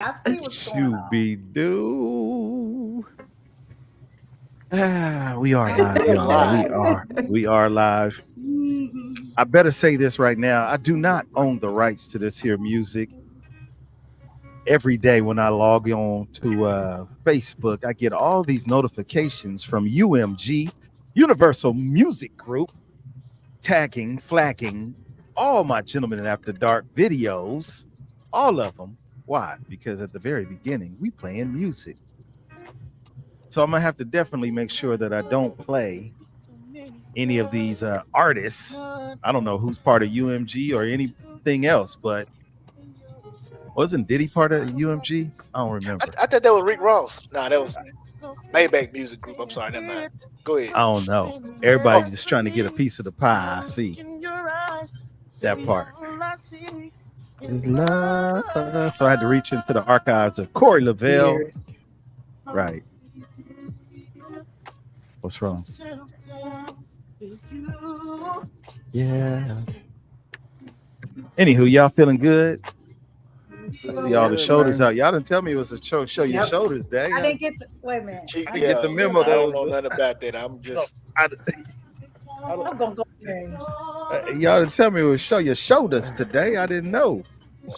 I see what's going on. Shooby doo. We are live, We're y'all. live. We are live. I better say this right now. I do not own the rights to this here music. Every day when I log on to Facebook, I get all these notifications from UMG, Universal Music Group, tagging, flagging all my Gentlemen After Dark videos, all of them. Why? Because at the very beginning, we playing music. So I'm gonna have to definitely make sure that I don't play any of these artists. I don't know who's part of UMG or anything else, but wasn't Diddy part of UMG? I don't remember. I thought that was Rick Ross. Nah, that was Maybach Music Group. I'm sorry, never mind. Go ahead. I don't know. Everybody just trying to get a piece of the pie. I see that part. So I had to reach into the archives of Corey Lavelle. Right. What's wrong? Yeah. Anywho, y'all feeling good? I see all the shoulders out. Y'all didn't tell me it was a show your shoulders day. I didn't get the, wait a minute. I didn't get the memo. I don't know nothing about that. I'm just. I'm gonna go change. Y'all didn't tell me it was show your shoulders today. I didn't know.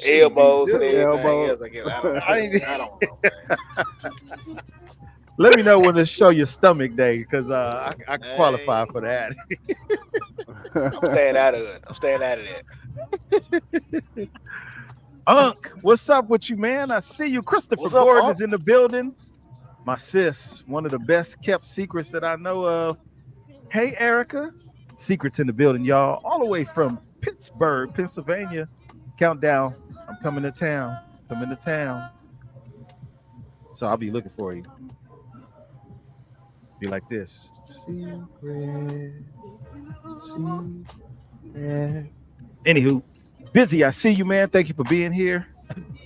Elbows and everything else. I don't know, man. Let me know when to show your stomach day, because I can qualify for that. I'm staying out of it. I'm staying out of that. Unc, what's up with you, man? I see you. Christopher Gordon is in the building. My sis, one of the best kept secrets that I know of. Hey, Erica. Secrets in the building, y'all. All the way from Pittsburgh, Pennsylvania. Countdown. I'm coming to town. Coming to town. So I'll be looking for you. Be like this. Secret. Anywho, Busy, I see you, man. Thank you for being here.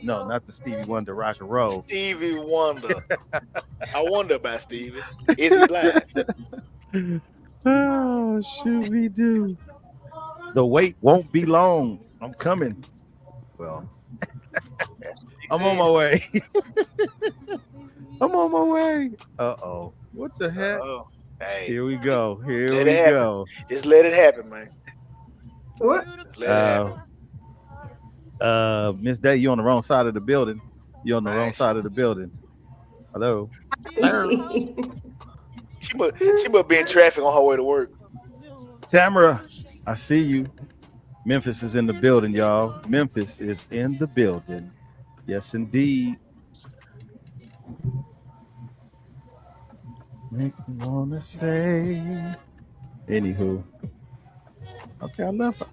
No, not the Stevie Wonder rock and roll. Stevie Wonder. I wonder about Stevie. Is he lying? Oh, should we do? The wait won't be long. I'm coming. Well, I'm on my way. I'm on my way. Uh-oh. What the heck? Uh-oh. Hey. Here we go. Here we go. Just let it happen, man. What? Just let it happen. Miss Day, you on the wrong side of the building. You on the wrong side of the building. Hello. She must be in traffic on her way to work. Tamara, I see you. Memphis is in the building, y'all. Memphis is in the building. Yes, indeed. Makes me wanna say. Anywho. Okay, I love her.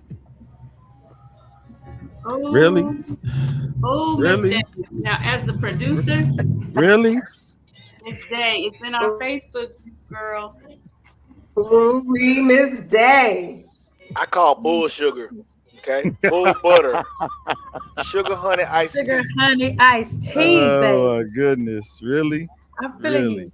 Oh, Really? Oh, Really? Miss Day. Now, as the producer, Really? Miss Day, it's in our Facebook, girl. Ooh, Miss Day. I call bull sugar. Okay? Bull butter. Sugar, honey, iced tea. Sugar, honey, iced tea, Oh baby. my goodness. Really? I'm feeling Really? you.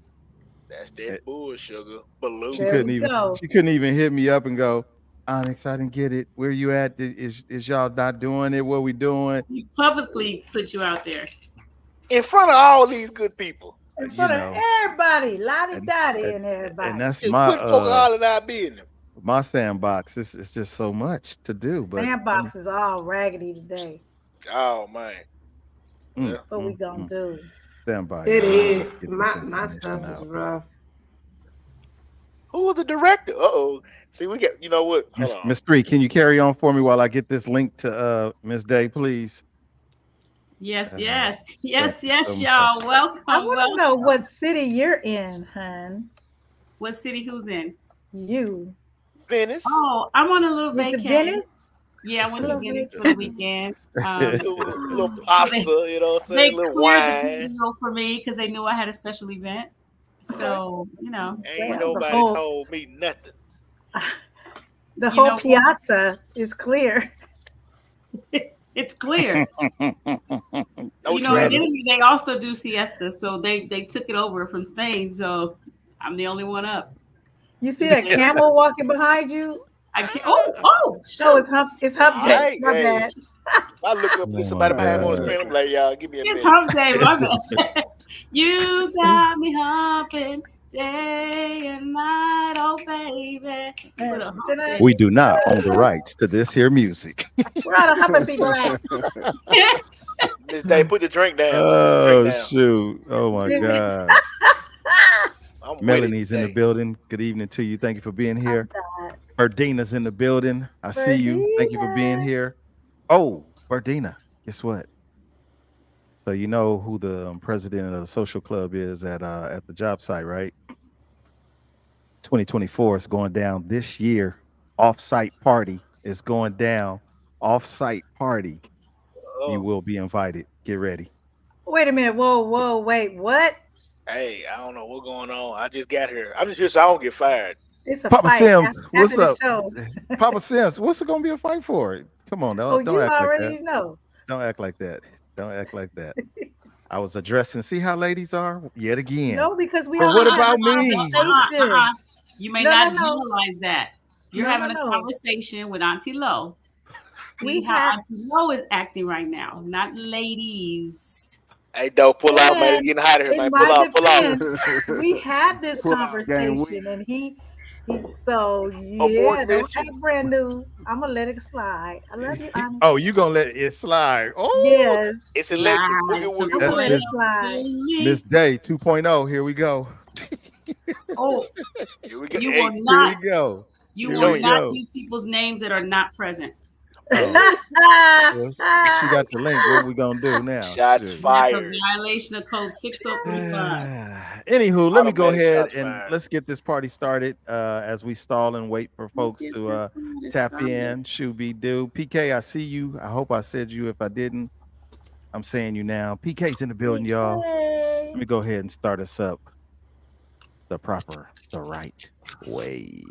That's that bull sugar. Balloon. She There couldn't we even go. she couldn't even hit me up and go, Onyx, I didn't get it. Where you at? Is y'all not doing it? What we doing? You publicly put you out there. In front of all these good people. In front of everybody, Lottie Dottie and everybody. And that's Just my put folk all in our business. my sandbox. It's just so much to do. But Sandbox is all raggedy today. Oh man. What we gonna do? Stand by. It is. Get this My information stuff is out. rough. Who was the director? Uh-oh. See, we got, you know what? Hold on. Miss Three, can you carry on for me while I get this link to Miss Day, please? Yes, so y'all. Welcome. I want to know what city you're in, hun. What city who's in? You. Venice. Oh, I'm on a little Went to vacation. Venice? Yeah, I went to Venice for the weekend. Little pasta, you know what I'm They saying? Little cleared wine. the deal for me because they knew I had a special event. So, Ain't nobody told me nothing. The whole piazza is clear. It's clear. No in Italy, they also do siesta, so they took it over from Spain. So I'm the only one up. You see that camel walking behind you? I can't. Oh, Oh, it's hump day. Alright, My hey. bad. I look up Oh and my somebody behind me on the God. screen. I'm like, y'all, give me a it's minute. hump day, my bad. You got me humping day and night, oh baby. Put a hump day. We do not own the rights to this here music. Where are the humping people at? Miss Day, put the drink down. Put the Oh drink down. shoot. Oh my God. I'm with it Melanie's in the today. building. Good evening to you. Thank you for being here. God. Berdina's in the building. I see you. Thank you for being Berdina. here. Oh, Berdina, guess what? So you know who the president of the social club is at the job site, right? 2024 is going down this year. Off-site party is going down. Off-site party. You Oh, will be invited. Get ready. Wait a minute. Whoa, wait. What? hey, I don't know what's going on. I just got here. I'm just here so I don't get fired. It's a Papa fight Sims, what's after the up? show. Papa Sims, what's it gonna be a fight for? Come on, Oh, don't you act like that. already know. Don't act like that. Don't act like that. I was addressing. See how ladies are yet again. No, because we But have what a about me? conversation. You may No, not no, no. generalize that. You're No, having no, a no. conversation with Auntie Lo. We See how have Auntie Lo is acting right now, not ladies. Hey, dog, pull out, man. It's and getting hot here, in man. my Pull out, pull out. defense, we had this Pull out game week. conversation and he so Abort yeah, don't mission. act brand new. I'm gonna let it slide. I love you, Annie. Oh, you gonna let it slide? Oh, Yes, It's electric. Lies Woogie, woogie, I'm gonna That's let woogie. it Miss slide. Miss Day 2.0. Here we go. Oh, Here we go. you Hey, will Here not. we go. You Here will we not go. use people's names that are not present. Oh, well, she got the link. What we gonna do now? shots Shoot. That's a fired. violation of code 6035. Anywho, let me go Automatic ahead shots and fired. let's get this party started as we stall and wait for Let's folks get to this party tap started. in. Shooby doo. PK, I see you. I hope I said you. If I didn't, I'm saying you now. PK's in the building, y'all. Let me go ahead and start us up the right way.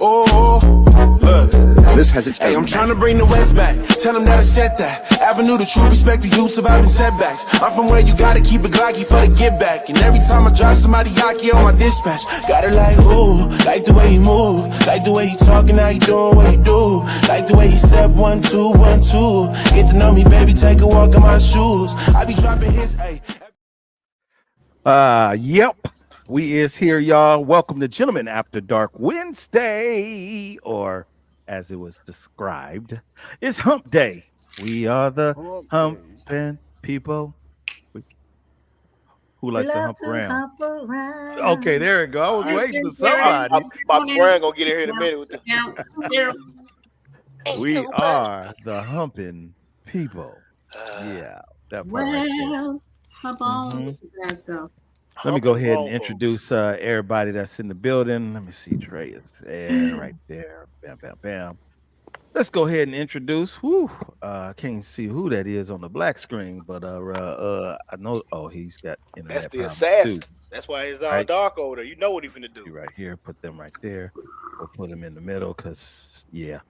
Oh, look. This has its Hey, own I'm trying to bring the West back. Tell them that I said that. Avenue to true respect the youth surviving setbacks. I'm from where you gotta keep it glocky for the get back. And every time I drive somebody yaki on my dispatch. Got it like, ooh, like the way he move. Like the way he talking, how he doing what he do. Like the way he step 1, 2, 1, 2. Get to know me, baby, take a walk in my shoes. I be dropping his, hey. Yep. We is here, y'all. Welcome to Gentlemen After Dark Wednesday, or as it was described, it's Hump Day. We are the humping people. Who likes to hump around? Okay, there it go. I was waiting for somebody. My brain gonna get in here in a minute with the We are the humping people. Yeah, that part right there. Well, hop on with your bad self. Let me go humping ahead and grown introduce everybody that's in the building. Let me see. Trey is there, right there. Bam, bam, bam. Let's go ahead and introduce. I can't see who that is on the black screen, but I know. Oh, he's got That's internet the problems assassin. too. That's why it's all Right. dark over there. You know what he finna do. Right here. Put them right there. We'll put them in the middle, cause yeah.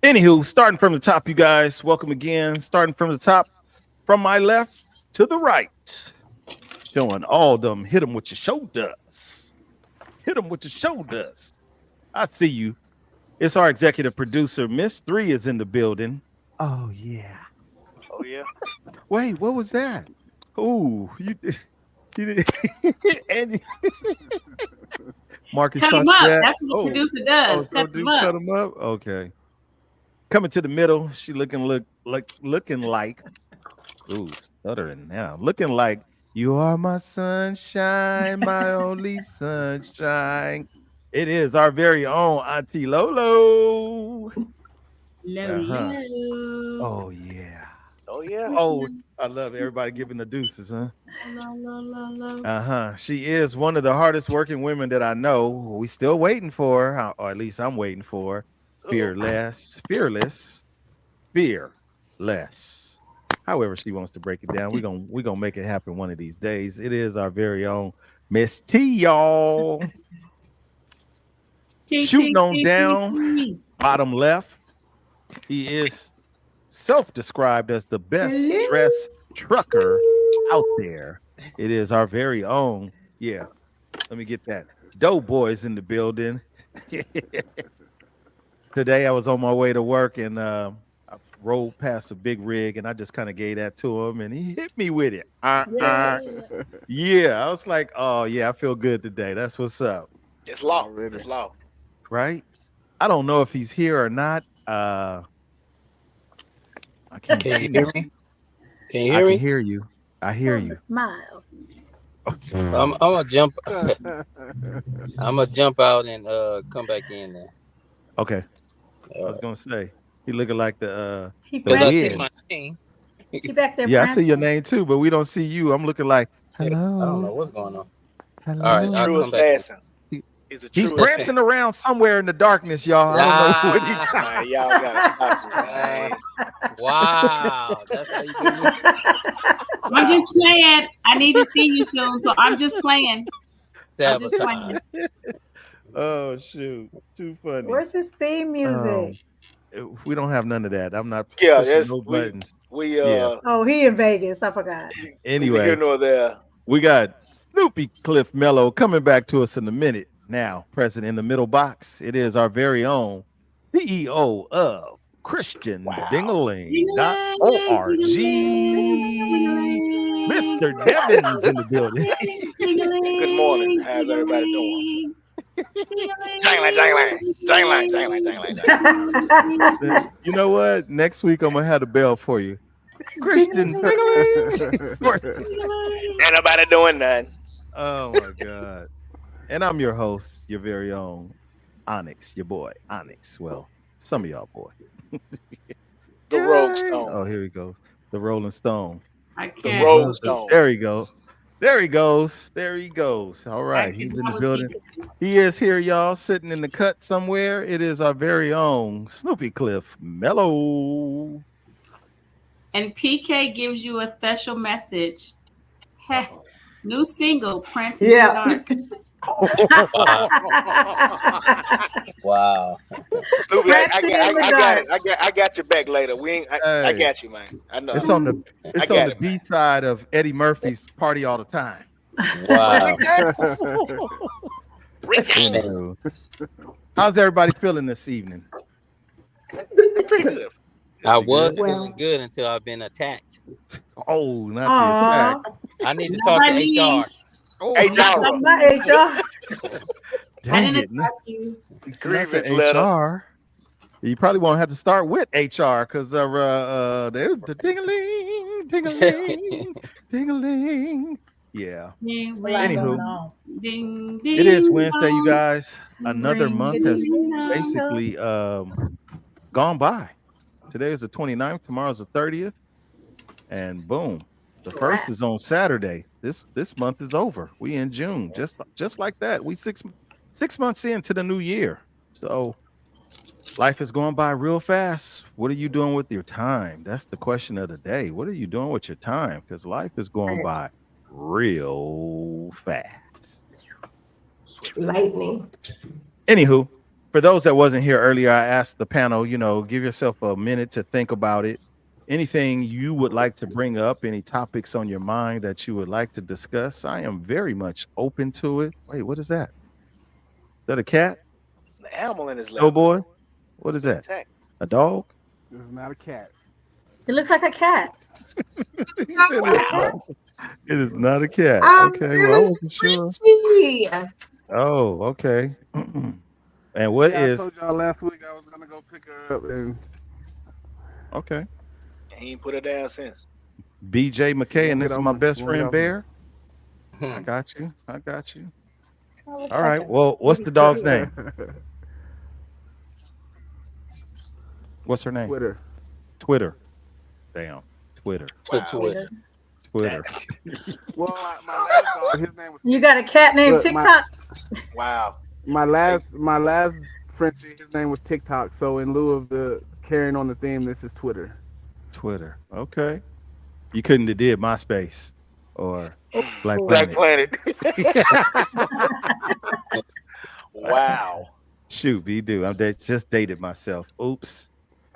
Anywho, starting from the top, you guys. Welcome again. Starting from the top, from my left to the right. Showing all them, hit them with your shoulders. Hit them with your shoulders. I see you. It's our executive producer, Miss 3 is in the building. Oh, yeah. Oh yeah. Wait, what was that? Oh, you did. And Marcus Cut caught him you up. that? That's what the producer does. so Cuts do him up. cut him up? Okay. Coming to the middle, she looking like, ooh, stuttering now. Looking like, you are my sunshine, my only sunshine. It is our very own Auntie Lolo. Hello. Oh, yeah. Oh yeah. Oh, I love everybody giving the deuces, huh? Hello. She is one of the hardest working women that I know. We still waiting for her, or at least I'm waiting for her. Fearless. However she wants to break it down, we're gonna make it happen one of these days. It is our very own Miss T, y'all. Shooting on down, bottom left. He is self-described as the best Hello. dressed trucker out there. It is our very own. Yeah, let me get that. Doughboys in the building. Today I was on my way to work and I rolled past a big rig and I just kind of gave that to him and he hit me with it. Yeah. Yeah, I was like, oh yeah, I feel good today. That's what's up, It's law. Already. It's law. right? I don't know if he's here or not. I can't Can see. you hear me? Can you I hear can me? hear you. I hear you. Smile. I'm gonna jump. I'm gonna jump out and come back in there. Okay, I was gonna say he looking like the He Because I see Wiz. my name. He back there. Yeah, I see your prancing. name too, but we don't see you. I'm looking like I don't know hello, what's going on. hello. All right, I'll True come back in. assassin. He's a He's true prancing around somewhere in the darkness, y'all. I don't know what he. Man, y'all gotta stop it, man. Wow, that's how you do me. I'm just playing. I need to see you soon, so I'm just playing. I'm just Sabotage. playing. Oh shoot, too funny. Where's his theme music? We don't have none of that. I'm not Yeah, pushing that's no buttons. we Yeah. Oh, he in Vegas. I forgot. neither Anyway, here nor there. we got Snoopy Cliff Mello coming back to us in a minute. Now, present in the middle box, it is our very own CEO of ChristianDingaling.org, Mr. Devins in the building. Good morning. How's everybody doing? You know what? Next week I'm gonna have the bell for you. Christian Dingling. Ain't nobody doing nothing. Oh my God. And I'm your host, your very own Onyx, your boy, Onyx. Well, some of y'all boy. The Rogue Stone. Oh, here he goes. The Rolling Stone. I The can't. Rogue Stone. There he goes. There he goes. There he goes. All right. He's in the building. He is here, y'all, sitting in the cut somewhere. It is our very own Snoopy Cliff Mello. And PK gives you a special message. Heh, new single, Prancing in the Dark. Wow. Snoopy, Prancing in the got it. dark. I got your back later. We ain't. I Hey. got you, man. I know. It's on the I got it, B side of Eddie Murphy's Party All the Time. Wow. Anywho, how's everybody feeling this evening? Pretty good. I was Well. feeling good until I've been attacked. Oh, not Aw. the attack. I need to talk to HR. Oh, HR. My HR. I dang didn't it. attack you. Not Grievance the letter. HR. You probably won't have to start with HR because there's the ding-a-ling, ding-a-ling, ding-a-ling. Yeah. Ding, There's a lot Anywho. going on. ding, It is ding, Wednesday, you dong. guys. Another Ding, month has ding, dong. basically gone by. Today is the 29th, tomorrow's the 30th, and boom, the first is on Saturday. This month is over. We in June, just like that. We six months into the new year. So life is going by real fast. What are you doing with your time? That's the question of the day. What are you doing with your time? Because life is going by real fast. Lightning. Anywho, for those that wasn't here earlier, I asked the panel, give yourself a minute to think about it. Anything you would like to bring up, any topics on your mind that you would like to discuss, I am very much open to it. Wait, what is that? Is that a cat? The animal in his lap. Oh boy, what is that? Attack. A dog? This is not a cat. It looks like a cat. He said it is not a cat. I'm Okay, well, I really wasn't sure. pretty. Oh, okay. And what Yeah, I is told y'all last week I was gonna go pick her up, and okay? He ain't put her down since. BJ McKay, and Won't this get is on my me. best Won't friend get on Bear. Hmm. I got you. I got you. That looks All like right. a- Well, what's the dog's name? What's her name? Twitter. Twitter. Damn. Twitter. To Twitter. Twitter. Well, my last dog, his name was. You got a cat named Look, TikTok? Wow. My last Frenchie, his name was TikTok. So in lieu of the carrying on the theme, this is Twitter. Twitter. Okay. You couldn't have did MySpace or Black Black Planet. Wow. Shoot, B do. Just dated myself. Oops.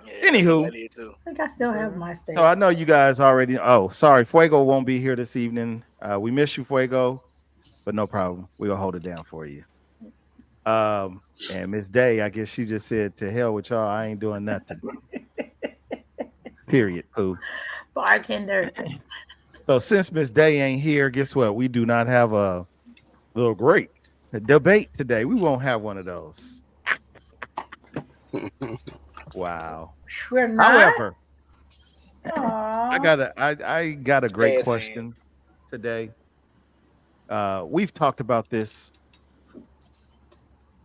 Yeah, Anywho, I did too. I think I still have my state. so I know you guys already. Oh, sorry, Fuego won't be here this evening. We miss you, Fuego, but no problem. We'll hold it down for you. And Miss Day, I guess she just said, "To hell with y'all. I ain't doing nothing." Period. Pooh. Bartender. So since Miss Day ain't here, guess what? We do not have a little great debate today. We won't have one of those. Wow. We're not. However, Aw. I got a great Jazz question today. We've talked about this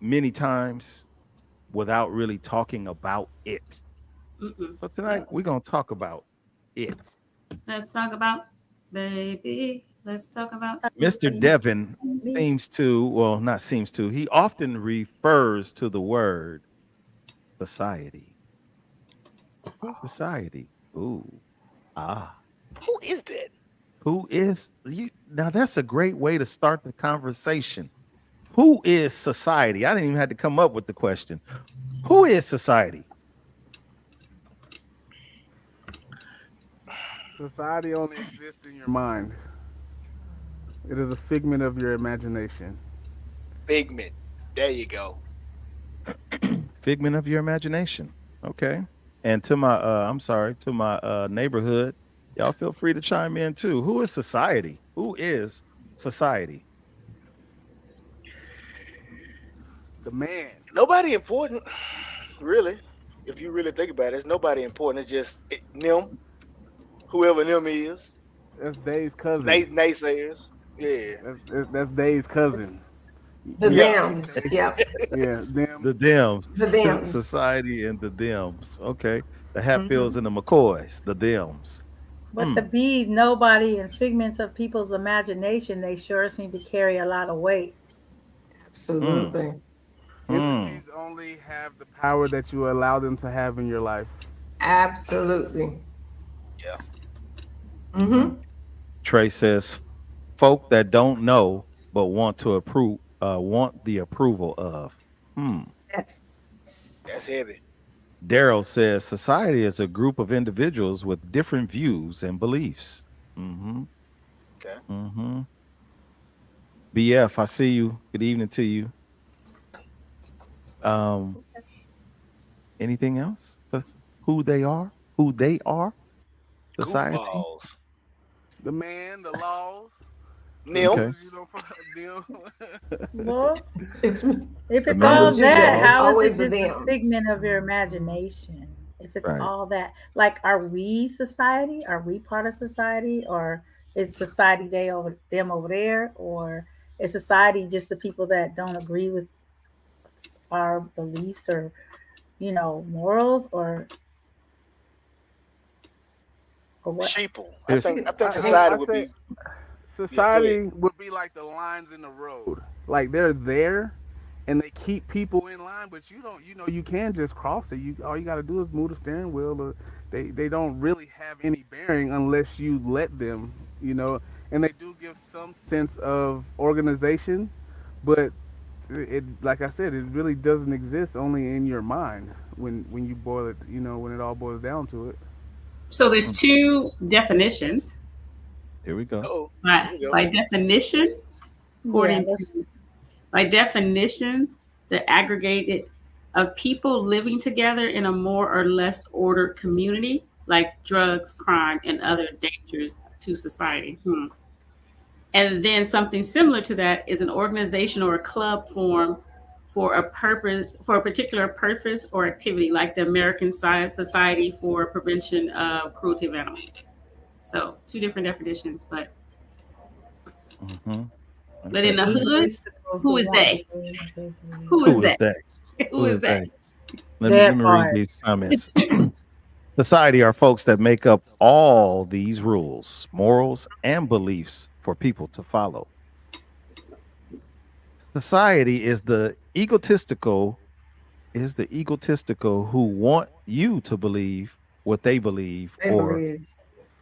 many times without really talking about it. So tonight we're gonna talk about it. Let's talk about, baby. Let's talk about Mr. Devin seems to, well, not seems to, he often refers to the word society. Society. Ooh. Ah. Who is that? Who is you? Now that's a great way to start the conversation. Who is society? I didn't even have to come up with the question. Who is society? Society only exists in your mind. It is a figment of your imagination. Figment. There you go. Figment of your imagination. Okay. And to my I'm sorry, to my neighborhood, y'all feel free to chime in too. Who is society? Who is society? The man. Nobody important, really. If you really think about it, it's nobody important. It's just them, whoever them is. That's Dave's cousin. Naysayers. Yeah. That's Dave's cousin. The Dems. Yep. Yeah, them. The Dems. The Dems. Society and the Dems. Okay. The Hatfields and the McCoys. The Dems. But to be nobody and figments of people's imagination, they sure seem to carry a lot of weight. Absolutely. Entities only have the power that you allow them to have in your life. Absolutely. Yeah. Mm-hmm. Trey says, folk that don't know but want to approve, want the approval of. That's heavy. Daryl says, society is a group of individuals with different views and beliefs. Okay. BF, I see you. Good evening to you. Anything else? Who they are? Who they are? Society. Goofballs. The man, the laws. Nil. Well, it's if it's Remember all the that, Dems. how is Always it the just a Dems. figment of your imagination? If it's Right. all that, like, are we society? Are we part of society, or is society them over there, or is society just the people that don't agree with our beliefs or morals, or what? Sheeple. I There's- think society would be. Society would be like the lines in the road. Like they're there and they keep people in line, but you can just cross it. All you gotta do is move the steering wheel. Or they don't really have any bearing unless you let them, and they do give some sense of organization, but it like I said, it really doesn't exist only in your mind when you boil it, when it all boils down to it. So there's two definitions. Here we go. By definition, by definition, the aggregated of people living together in a more or less ordered community, like drugs, crime, and other dangers to society. And then something similar to that is an organization or a club formed for a particular purpose or activity, like the American Science Society for Prevention of Cruelty of Animals. So two different definitions, but but in the hood, who is they? Who is that? Who is that? Let me read these comments. Society are folks that make up all these rules, morals, and beliefs for people to follow. Society is the egotistical who want you to believe what they believe,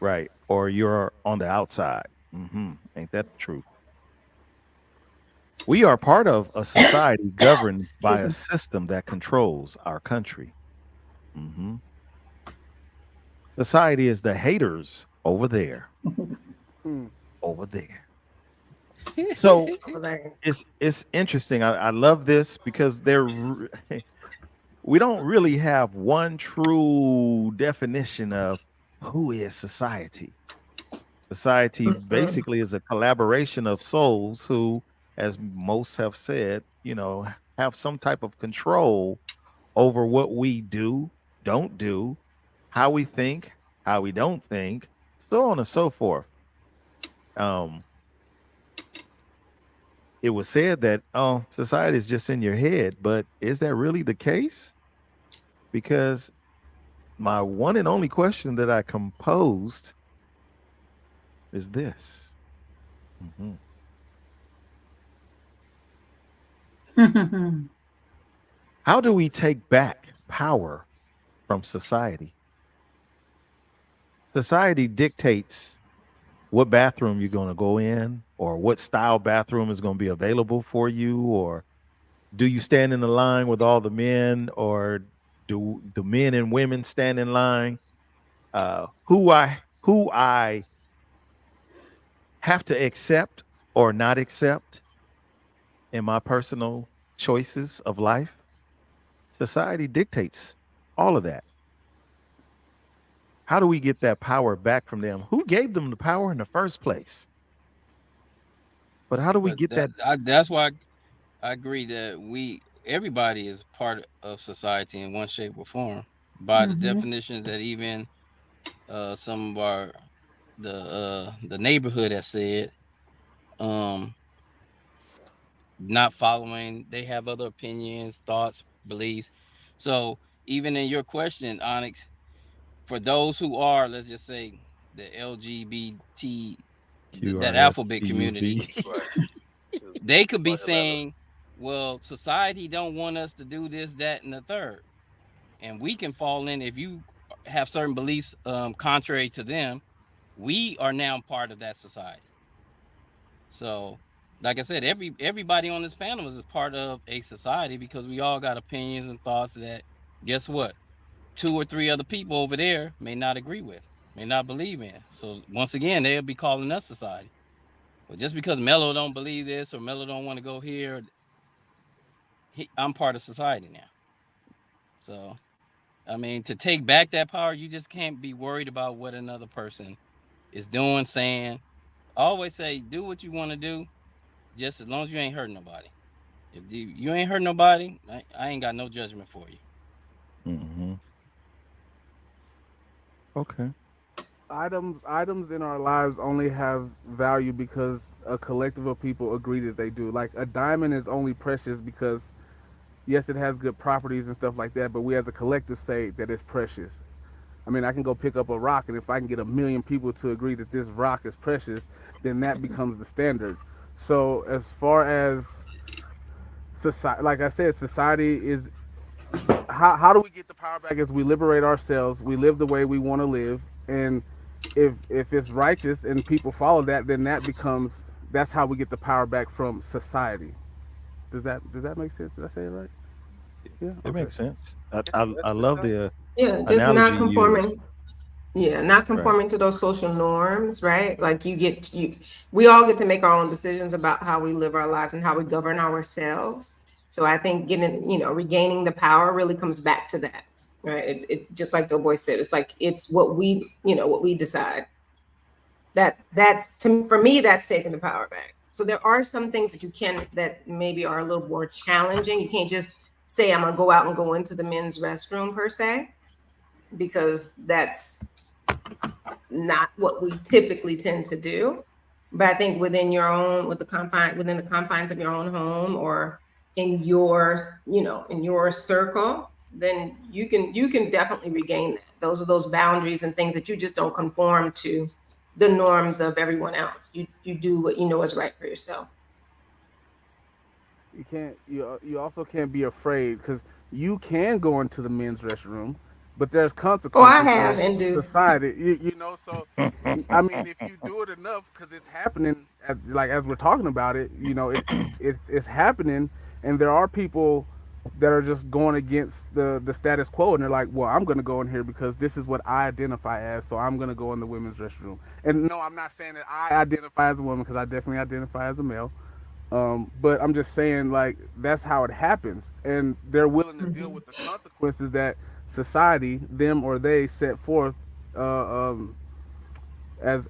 right, or you're on the outside. Ain't that the truth? We are part of a society governed by a system that controls our country. Society is the haters over there, Hmm. over there. So Like, it's interesting. I love this because we don't really have one true definition of who is society. Society mm-mm. basically is a collaboration of souls who, as most have said, have some type of control over what we do, don't do, how we think, how we don't think, so on and so forth. Um, it was said that society is just in your head, but is that really the case? Because my one and only question that I composed is this: Mhm. How do we take back power from society? Society dictates what bathroom you're going to go in, or what style bathroom is going to be available for you, or do you stand in the line with all the men, or do the men and women stand in line? Who I have to accept or not accept in my personal choices of life. Society dictates all of that. How do we get that power back from them? Who gave them the power in the first place? But how do we But get that? that's why I agree that everybody is part of society in one shape or form by the Hmm. definitions that even some of the neighborhood have said. Um, Not following, they have other opinions, thoughts, beliefs. So even in your question, Onyx, for those who are, let's just say, the LGBT, that alphabet community, QRSTUV. Right. they could be Bunch of letters. saying, well, society don't want us to do this, that, and the third. And we can fall in if you have certain beliefs contrary to them. We are now part of that society. So, like I said, everybody on this panel is a part of a society because we all got opinions and thoughts that, guess what, two or three other people over there may not agree with, may not believe in. So once again, they'll be calling us society. But just because Mello don't believe this or Mello don't want to go here, I'm part of society now. So I mean, to take back that power, you just can't be worried about what another person is doing, saying. I always say, do what you want to do, just as long as you ain't hurting nobody. If you ain't hurt nobody, I ain't got no judgment for you. Hmm. Okay. Items in our lives only have value because a collective of people agree that they do. Like a diamond is only precious because yes, it has good properties and stuff like that, but we as a collective say that it's precious. I mean, I can go pick up a rock, and if I can get a million people to agree that this rock is precious, then that becomes the standard. So, as far as society, like I said, society is how do we get the power back? Is we liberate ourselves, we live the way we want to live, and if it's righteous and people follow that, then that's how we get the power back from society. Does that make sense? Did I say it right? Yeah. It Okay. makes sense. I That's love the Yeah, just analogy not you used. conforming. Yeah, not Right. conforming to those social norms, right? Like we all get to make our own decisions about how we live our lives and how we govern ourselves. So I think regaining the power really comes back to that, right? It just like the boy said, it's like it's what we decide. That's for me, that's taking the power back. So there are some things that maybe are a little more challenging. You can't just say I'm gonna go out and go into the men's restroom per se, because that's not what we typically tend to do. But I think within the confines of your own home, or in your circle, then you can definitely regain that. Those are those boundaries and things that you just don't conform to the norms of everyone else. You do what you know is right for yourself. You also can't be afraid because you can go into the men's restroom, but there's Oh, I consequences have of and do. society. So I mean, if you do it enough, because it's happening, like as we're talking about it, it's happening, and there are people. that are just going against the status quo, and they're like, well, I'm going to go in here because this is what I identify as, so I'm going to go in the women's restroom. And no, I'm not saying that I identify as a woman, because I definitely identify as a male. But I'm just saying, like, that's how it happens, and they're willing to deal with the consequences that society, them or they, set forth uh, um,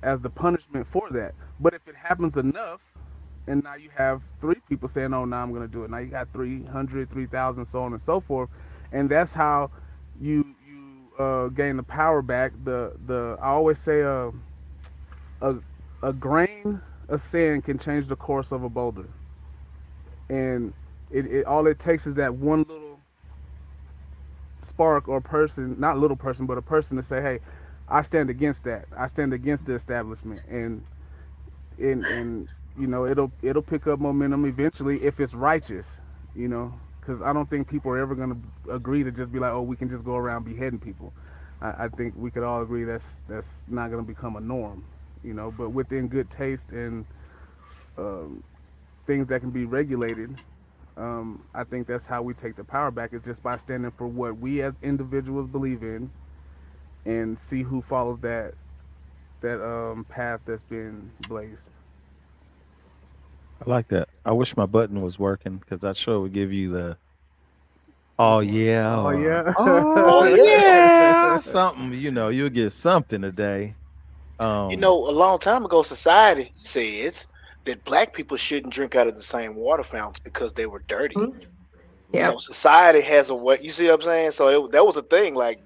as the punishment for that. But if it happens enough, and now you have three people saying, "Oh, now I'm going to do it." Now you got 300, 3,000, so on and so forth, and that's how you gain the power back. The I always say a a grain of sand can change the course of a boulder, and it all it takes is that one little spark or person, not little person, but a person to say, "Hey, I stand against that. I stand against the establishment," and it'll pick up momentum eventually if it's righteous, because I don't think people are ever going to agree to just be like, oh, we can just go around beheading people. I think we could all agree that's not going to become a norm, but within good taste and um, things that can be regulated. I think that's how we take the power back, is just by standing for what we as individuals believe in, and see who follows that path that's been blazed. I like that. I wish my button was working because that show would give you the oh yeah Oh or yeah. Oh oh yeah. yeah something. You'll get something today. You Um, know, a long time ago, society says that black people shouldn't drink out of the same water fountains because they were dirty. Mhm. So Yep. society has a way. You see what I'm saying? So that was a thing. Like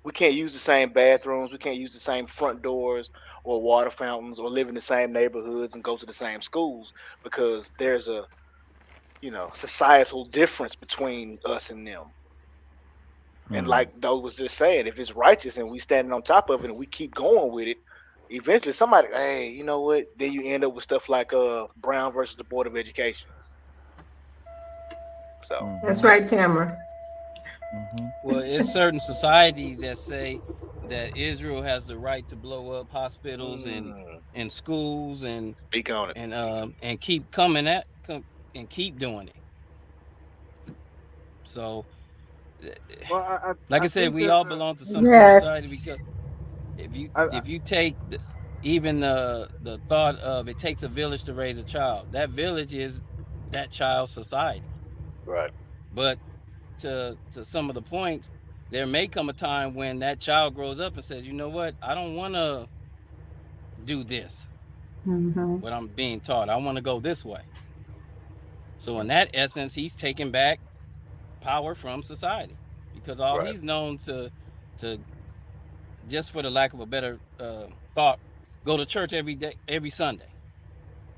we can't use the same bathrooms, we can't use the same front doors or water fountains, or live in the same neighborhoods and go to the same schools because there's a societal difference between us and them. And hmm. like Doug was just saying, if it's righteous and we standing on top of it and we keep going with it, eventually somebody, hey, you know what? Then you end up with stuff like Brown versus the Board of Education. So That's Hmm. right, Tamara. Hmm. Well, it's certain societies that say that Israel has the right to blow up hospitals mm, and schools speak on it. and keep coming and keep doing it. So, eh, Well, like I I said, think we that all belong to some sort of Yes. society because if you I, I if you take even the thought of it takes a village to raise a child, that village is that child's society. Right, But to some of the points, there may come a time when that child grows up and says, you know what, I don't want to do this, Mm-hmm. what I'm being taught. I want to go this way. So in that essence, he's taking back power from society because all right. he's known to just for the lack of a better thought, go to church every day, every Sunday.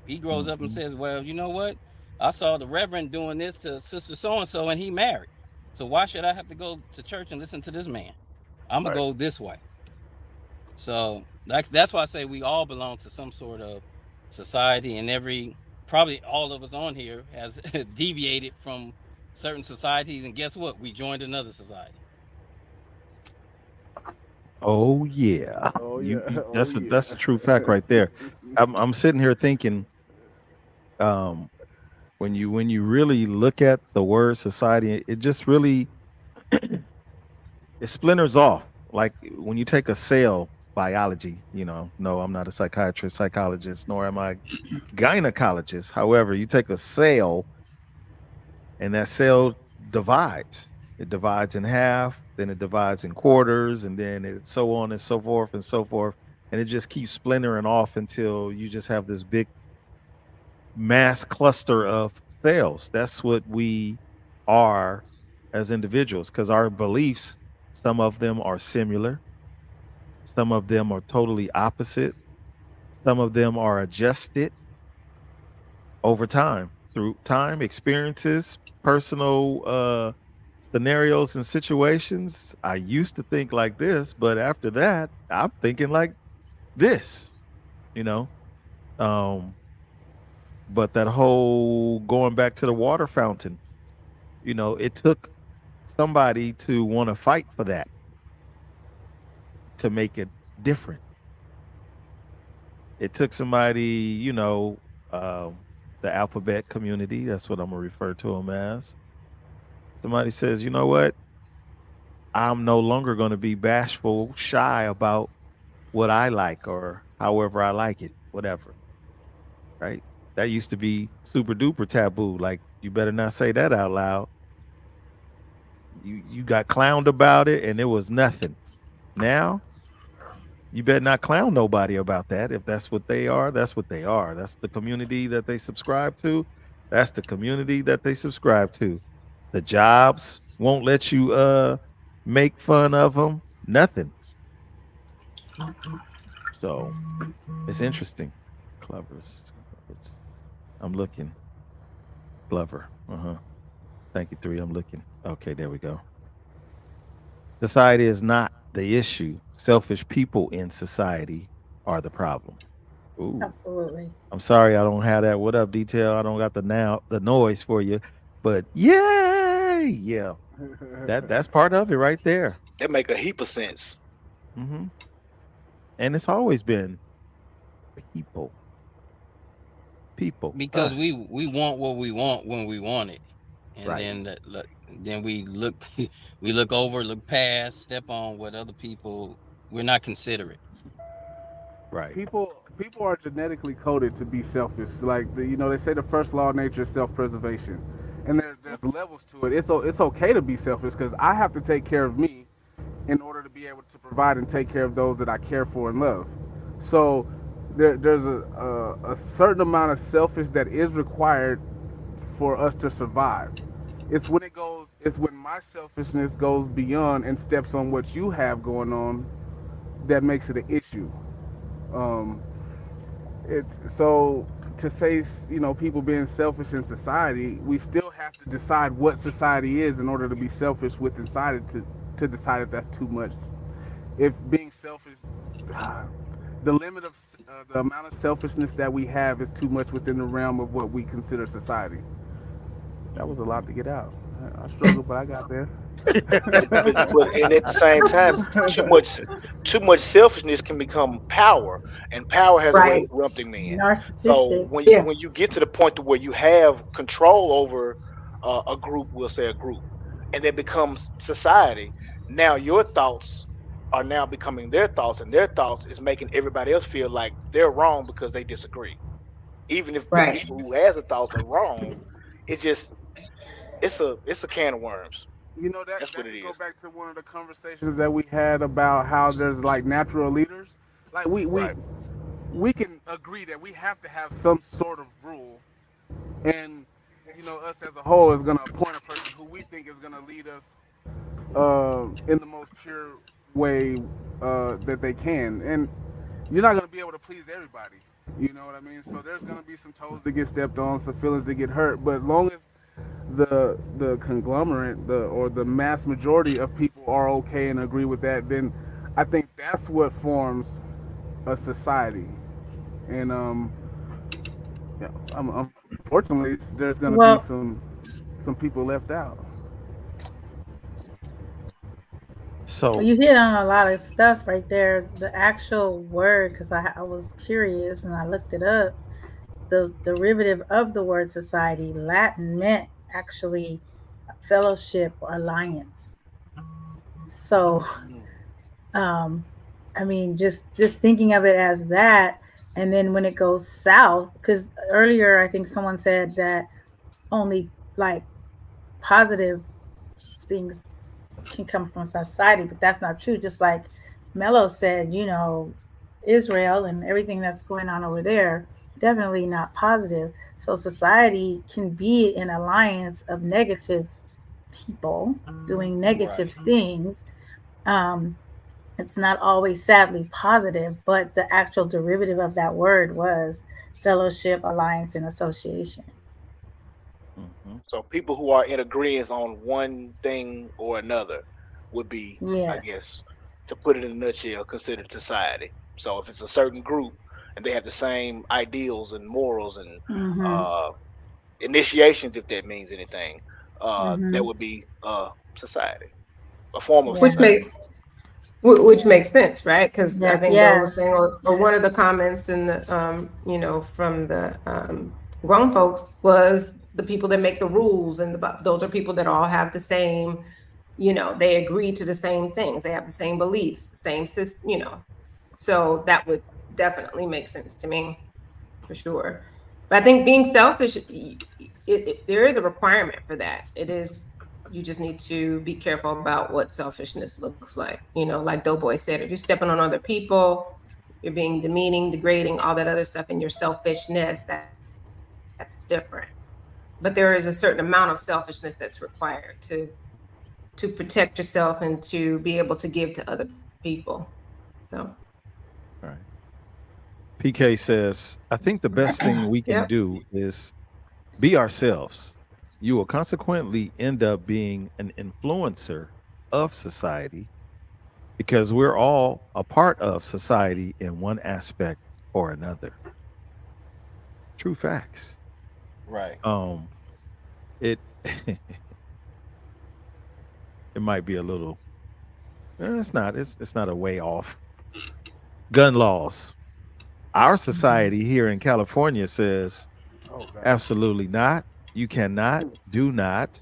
He grows up and Hmm. says, well, you know what? I saw the reverend doing this to sister so and so and he married. So why should I have to go to church and listen to this man? I'm gonna Right. go this way. So that's why I say we all belong to some sort of society, and probably all of us on here has deviated from certain societies. And guess what? We joined another society. Oh yeah, oh yeah, oh that's a true yeah. fact right there. I'm sitting here thinking, um, when you really look at the word society, it just really it splinters off. Like when you take a cell biology, no, I'm not a psychiatrist, psychologist, nor am I gynecologist. However, you take a cell and that cell divides. It divides in half, then it divides in quarters, and then it so on and so forth and so forth. And it just keeps splintering off until you just have this big mass cluster of cells. That's what we are as individuals because our beliefs, some of them are similar, some of them are totally opposite, some of them are adjusted over time through time, experiences, personal scenarios and situations. I used to think like this, but after that, I'm thinking like this, you know. Um, but that whole going back to the water fountain, it took somebody to want to fight for that to make it different. It took somebody, um, the alphabet community. That's what I'm gonna refer to them as. Somebody says, you know what? I'm no longer going to be bashful, shy about what I like or however I like it, whatever. Right? That used to be super duper taboo. Like you better not say that out loud. You got clowned about it and it was nothing. Now you better not clown nobody about that. If that's what they are, that's what they are. That's the community that they subscribe to. That's the community that they subscribe to. The jobs won't let you make fun of them. Nothing. So it's interesting. Cleverest. I'm looking. Clever. Uh-huh. Thank you, three. I'm looking. Okay, there we go. Society is not the issue. Selfish people in society are the problem. Ooh. Absolutely. I'm sorry I don't have that what up detail. I don't got the noise for you. But yay! Yeah. That's part of it right there. That make a heap of sense. Hmm. And it's always been people. People. because Us. we want what we want when we want it, and Right. then then we look we look over, look past, step on what other people. We're not considerate. Right. People are genetically coded to be selfish. Like they say the first law of nature is self-preservation, and there's levels to it. It's okay to be selfish because I have to take care of me in order to be able to provide and take care of those that I care for and love. So there's a certain amount of selfish that is required for us to survive. It's when my selfishness goes beyond and steps on what you have going on that makes it an issue. Um, it's so to say, people being selfish in society, we still have to decide what society is in order to be selfish with inside it to decide if that's too much. If being selfish, the limit of the amount of selfishness that we have is too much within the realm of what we consider society. That was a lot to get out. I struggled, but I got there. But and at the same time, too much too much selfishness can become power, and power has a way Right. of corrupting men. So Narcissistic. Yeah. when you get to the point to where you have control over a group, we'll say a group, and it becomes society. Now your thoughts are now becoming their thoughts, and their thoughts is making everybody else feel like they're wrong because they disagree. Even if the Right. people who has the thoughts are wrong, it's just it's a can of worms. That That's what that it could go is. back to one of the conversations that we had about how there's like natural leaders. Like Right. we can agree that we have to have some sort of rule, and us as a whole is going to appoint a person who we think is going to lead us in the most pure way that they can. And you're not going to be able to please everybody. You know what I mean? So there's going to be some toes that get stepped on, some feelings that get hurt. But long as the conglomerate, or the mass majority of people are okay and agree with that, then I think that's what forms a society. And yeah, unfortunately, there's going to be Well, some people left out. well, So you hit on a lot of stuff right there. The actual word, because I was curious and I looked it up. The derivative of the word society, Latin, meant actually fellowship or alliance. So, Mm. um, I mean, just thinking of it as that, and then when it goes south, because earlier I think someone said that only like positive things can come from society, but that's not true. Just like Mello said, Israel and everything that's going on over there, definitely not positive. So society can be an alliance of negative people doing Right. negative things. Um, it's not always sadly positive, but the actual derivative of that word was fellowship, alliance, and association. mhm. So people who are in agreement on one thing or another would be, I Yes. guess, to put it in a nutshell, considered society. So if it's a certain group and they have the same ideals and morals and Mm-hmm. uh, initiations, if that means anything, that Mm-hmm. would be society, a form of Which Yeah. society. makes which makes sense, right? Because I Yeah. think Bill was Yes. saying, or one of the comments in the from the grown folks was the people that make the rules, and those are people that all have the same, they agree to the same things. They have the same beliefs, the same system. So that would definitely make sense to me, for sure. But I think being selfish, there is a requirement for that. It is, you just need to be careful about what selfishness looks like. Like Doughboy said, if you're stepping on other people, you're being demeaning, degrading, all that other stuff, and your selfishness, that's different. But there is a certain amount of selfishness that's required to protect yourself and to be able to give to other people. So Right. PK says, I think the best thing yep. we can do is be ourselves. You will consequently end up being an influencer of society because we're all a part of society in one aspect or another. True facts. Right. Um, it it might be a little. It's not. It's not a way off. Gun laws. Our society here in California says Oh God. absolutely not. You cannot. Do not.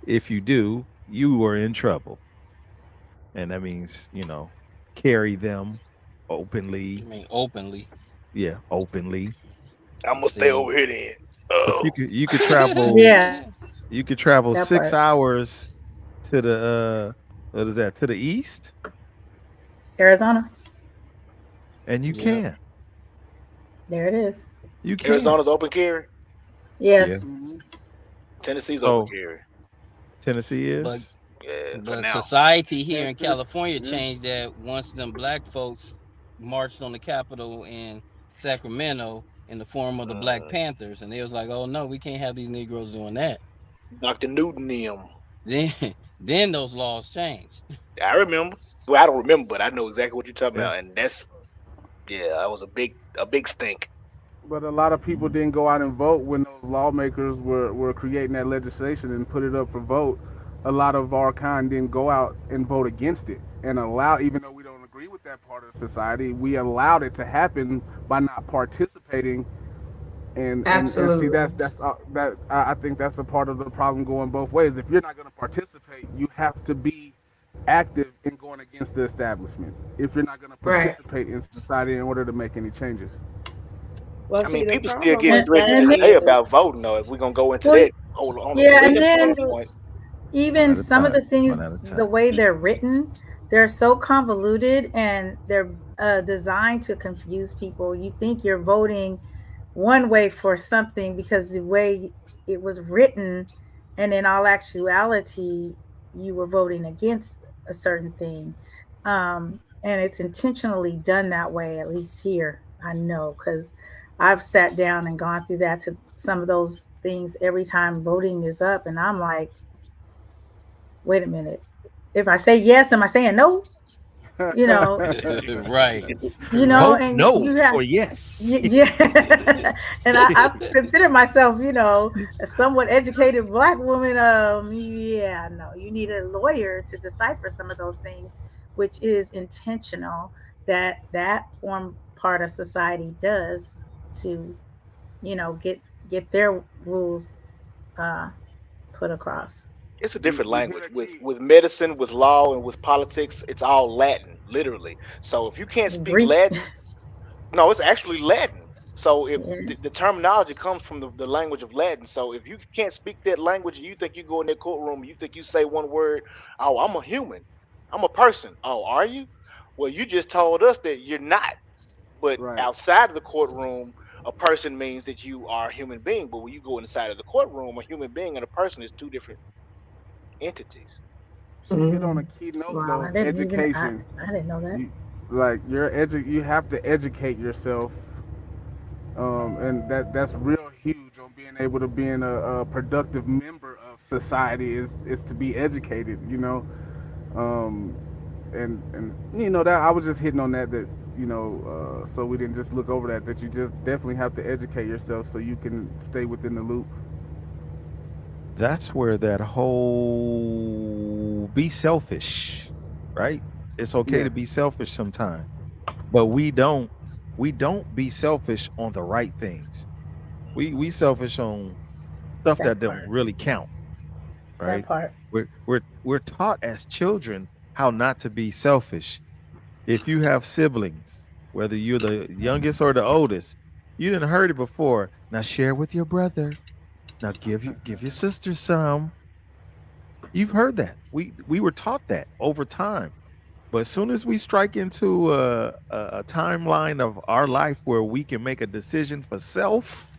If you do, you are in trouble, and that means carry them You openly. mean openly? Yeah, openly. I'm gonna stay See. over here then. But Oh, you could travel Yeah, you could travel that part. 6 hours to the what is that, to the east, Arizona, and you Yep. can. there it is. You can. Arizona's open carry. Yeah. Yes. Hmm. Tennessee's open So carry. Tennessee But is. Yeah, for but now. society here in Texas. California Yeah. changed that once them black folks marched on the Capitol in Sacramento in the form of the Black Mm, Panthers, and they was like, "Oh no, we can't have these Negroes doing that." Dr. Newton them. Then then those laws changed. I remember. Well, I don't remember, but I know exactly what you're talking Yeah. about, and that's yeah, that was a big stink. But a lot of people Mhm. didn't go out and vote when those lawmakers were creating that legislation and put it up for vote. A lot of our kind didn't go out and vote against it and allow, even though we don't agree with that part of society, we allowed it to happen by not participating. And see, Absolutely. I think that's a part of the problem going both ways. If you're not going to participate, you have to be active in going against the establishment. If you're not going to Right. participate in society in order to make any changes. Well, I see, mean, the people still problem get with And, threatened that and then, today is, about voting, though. If we're gonna go into well, that, hold on a yeah, see, and little the bit then at a problem. point. One even at a some of the time. One things, at a the time. way they're written, they're so convoluted and they're designed to confuse people. You think you're voting one way for something because the way it was written, and in all actuality, you were voting against a certain thing. And it's intentionally done that way, at least here. I know because I've sat down and gone through that to some of those things every time voting is up, and I'm like, wait a minute. If I say yes, am I saying no? You know, Right. you know, Vote and no you have, for yes. yeah. And I consider myself, a somewhat educated black woman. Yeah, no, you need a lawyer to decipher some of those things, which is intentional, that form part of society does to, get their rules uh, put across. It's a you different you hit language a with key. with medicine, with law, and with politics. It's all Latin, literally. So if you can't speak Greek, Latin, no, it's actually Latin. So if yeah, the terminology comes from the language of Latin, so if you can't speak that language, you think you go in that courtroom, you think you say one word, oh, I'm a human, I'm a person. Oh, are you? Well, you just told us that you're not. But Right. outside of the courtroom, a person means that you are a human being. But when you go inside of the courtroom, a human being and a person is two different entities. She hit on a Mm. key note Wow. though, I didn't even, education. I didn't know that. You you have to educate yourself, and that's real huge on being able to being a productive member of society is to be educated, um, and that I was just hitting on that so we didn't just look over that you just definitely have to educate yourself so you can stay within the loop. That's where that whole be selfish, right? It's okay to Yes. be selfish sometimes, but we don't be selfish on the right things. We selfish on stuff That that don't part. really count, That right? part. We're taught as children how not to be selfish. If you have siblings, whether you're the youngest or the oldest, you didn't heard it before. Now share with your brother. Now give your sister some. You've heard that. We were taught that over time. But as soon as we strike into a timeline of our life where we can make a decision for self,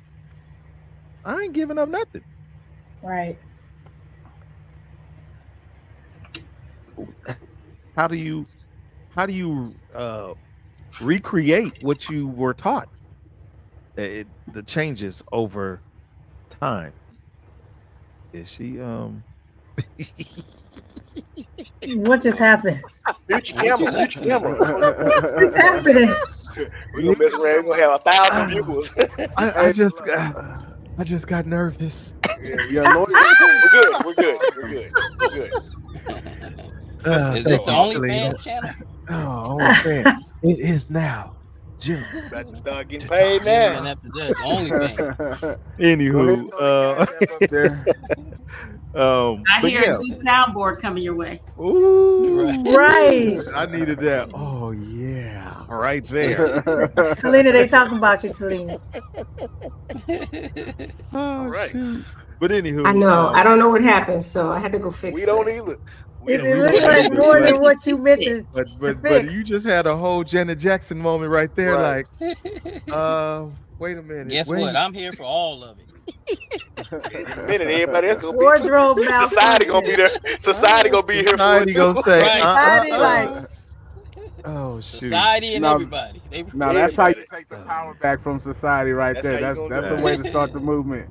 I ain't giving up nothing. Right. How do you recreate what you were taught? The changes over time. Is she What just happened? Mute your camera. Mute your camera. What is happening? We're gonna mess around. We're gonna have 1,000 Ah, viewers. I Hey, just look, I just got nervous. Yeah, your lawyer. we're good. We're good. We're good. We're good. Is this Thank the you, OnlyFans Talina. channel? Oh, only fan. It is now. Gentlemen About to start getting to paid dark. Gentlemen now. After Dark, OnlyFans. Go ahead Anywho, and throw the cash app up there. I but hear a yeah. new soundboard coming your way. Right. Right. Ooh, I needed that. Oh yeah, right there. Talina, they talking about you, Talina. All Oh right. shoot. But I anywho, know. I don't know what happened, so I had to go We fix don't that. either. We It, yeah, don't. it we looked don't like either. more But than You what you fix meant it. to but fix. you just had a whole Janet Jackson moment right there. Right. Like, wait a minute, Guess what? wait. I'm here for all of it. In a minute, everybody else gonna be too. Wardrobe Society gonna be malfunction. there. Society gonna be here for it Society too. gonna say, Right. Society like, Oh shoot. Society and now, everybody. They now that's how you Everybody. take the power back from society, right That's there. how you That's gonna that's do the it. Uh, way to start the movement.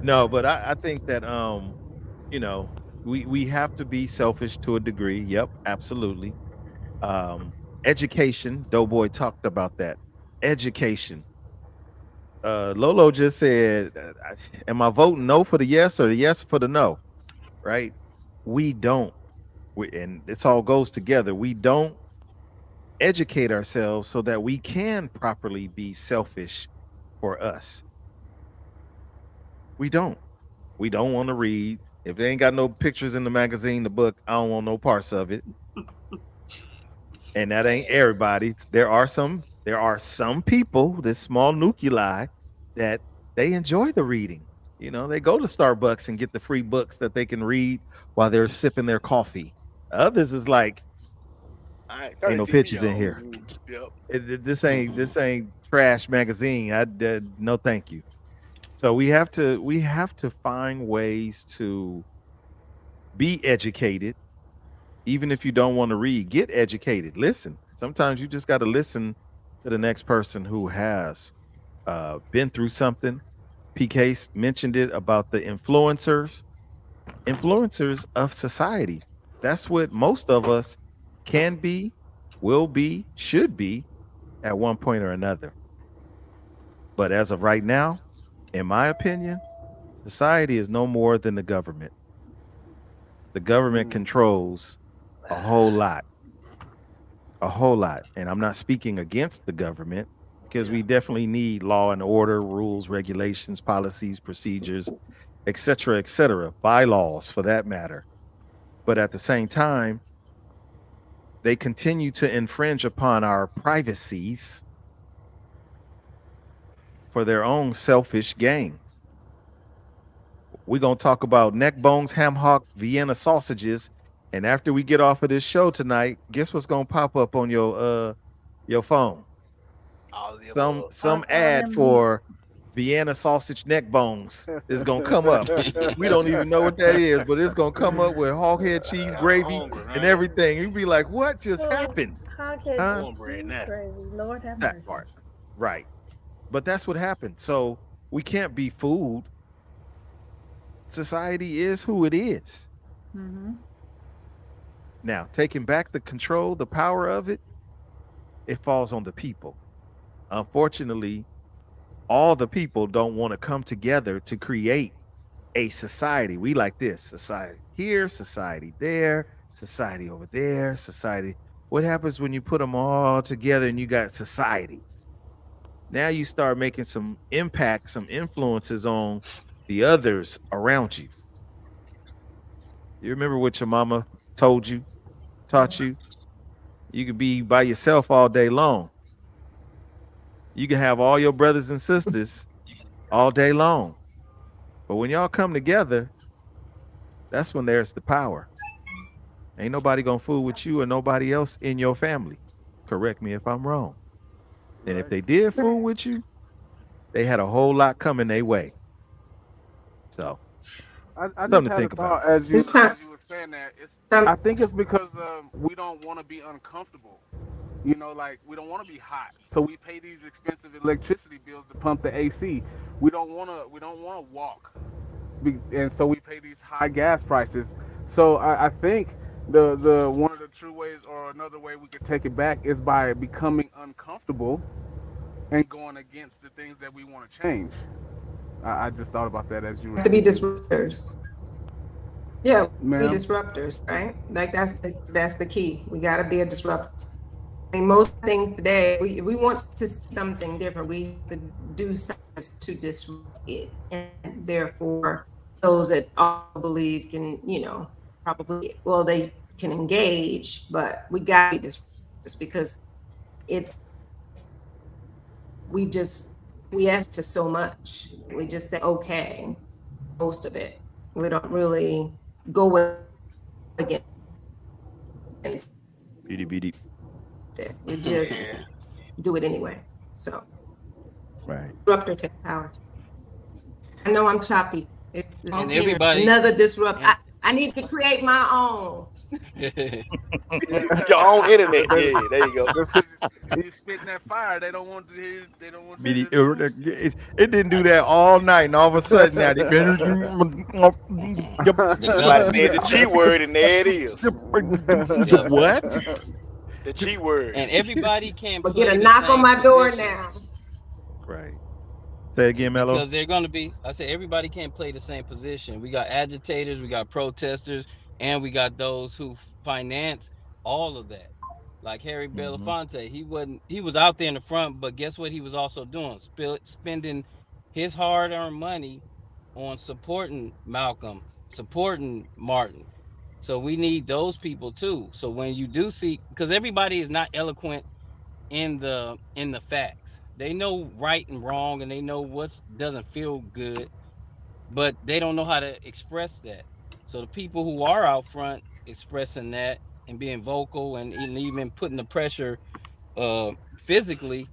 no, but I think that you know, we have to be selfish to a degree. Yep, absolutely. Education, Doughboy talked about that. Education. Lolo just said, am I voting no for the yes or the yes for the no? Right? We don't. And it's all goes together. We don't educate ourselves so that we can properly be selfish for us. We don't. We don't want to read. If they ain't got no pictures in the magazine, the book, I don't want no parts of it. And that ain't everybody. There are some people, this small nuclei, that they enjoy the reading. You know, they go to Starbucks and get the free books that they can read while they're sipping their coffee. Others is like, All right, turn ain't the no TV pictures in on. here. Yep. This ain't trash magazine. No thank you. So we have to find ways to be educated, even if you don't want to read. Get educated. Listen. Sometimes you just got to listen to the next person who has been through something. PK mentioned it about the influencers of society. That's what most of us can be, will be, should be at one point or another. But as of right now, in my opinion, society is no more than the government. The government Mm. controls a whole lot, a whole lot. And I'm not speaking against the government because Yeah. we definitely need law and order, rules, regulations, policies, procedures, et cetera, bylaws for that matter. But at the same time, they continue to infringe upon our privacies for their own selfish gain. We're gonna talk about neck bones, ham hock, Vienna sausages, and after we get off of this show tonight, guess what's gonna pop up on your phone? All of the Some above. some all ad them meat. for Vienna sausage neck bones is gonna come up. We don't even know what that is, but it's gonna come up with hog head cheese I'm gravy hungry, and man. everything. You'd be like, what just Oh, happened? hot-headed Huh? Cornbread cheese now. gravy. Lord have That mercy. part. Right. But that's what happened. So we can't be fooled. Society is who it is. Hmm. Now, taking back the control, the power of it, it falls on the people. Unfortunately, all the people don't want to come together to create a society. We like this society here, society there, society over there, society. What happens when you put them all together and you got society? Now you start making some impact, some influences on the others around you. You remember what your mama told you, taught you? You could be by yourself all day long. You can have all your brothers and sisters all day long. But when y'all come together, that's when there's the power. Ain't nobody gonna fool with you or nobody else in your family. Correct me if I'm wrong. And if Right. they did fool with you, they had a whole lot coming their way. So I just something to had a think about. thought as It's time. you were saying that. Some I think it's because we don't want to be uncomfortable. You know, like we don't want to be hot, so we pay these expensive electricity bills to pump the AC. We don't want to walk, and so we pay these high gas prices. So I think the one of the true ways, or another way we could take it back, is by becoming uncomfortable and going against the things that we want to change. I just thought about that as you were have to be speaking, disruptors. Yeah, be ma'am. disruptors, right? Like that's the key. We got to be a disruptor. I mean, most things today, we want to see something different. We have to do something to disrupt it, and therefore, those that also believe can, probably, well, they can engage, but we got to be disruptors because it's we just acquiesce to so much. We just say okay, most of it. We don't really go against it. We Beady just beady. do it anyway. So disruptor Right. take power. I know I'm choppy. It's And funky energy. everybody Another disrupt. and I need to create my own. Your own internet. That's, Yeah, there you go. that's 'cause you spitting that fire. They don't want to hear. They don't want you Beady, to hear the truth. it didn't do that all night, and all of a sudden now they the Somebody gun. said the G word, and there it is. Yep. what? The G word. And everybody can But get a play the knock on same my door position. now. Right. Say again, Mello. Because they're going to be, I said, everybody can't play the same position. We got agitators, we got protesters, and we got those who finance all of that. Like Harry Hmm. Belafonte, he was out there in the front, but guess what he was also doing? Spending his hard-earned money on supporting Malcolm, supporting Martin. So we need those people too. So when you do see, because everybody is not eloquent in the facts. They know right and wrong and they know what doesn't feel good, but they don't know how to express that. So the people who are out front expressing that and being vocal and even putting the pressure uh physically,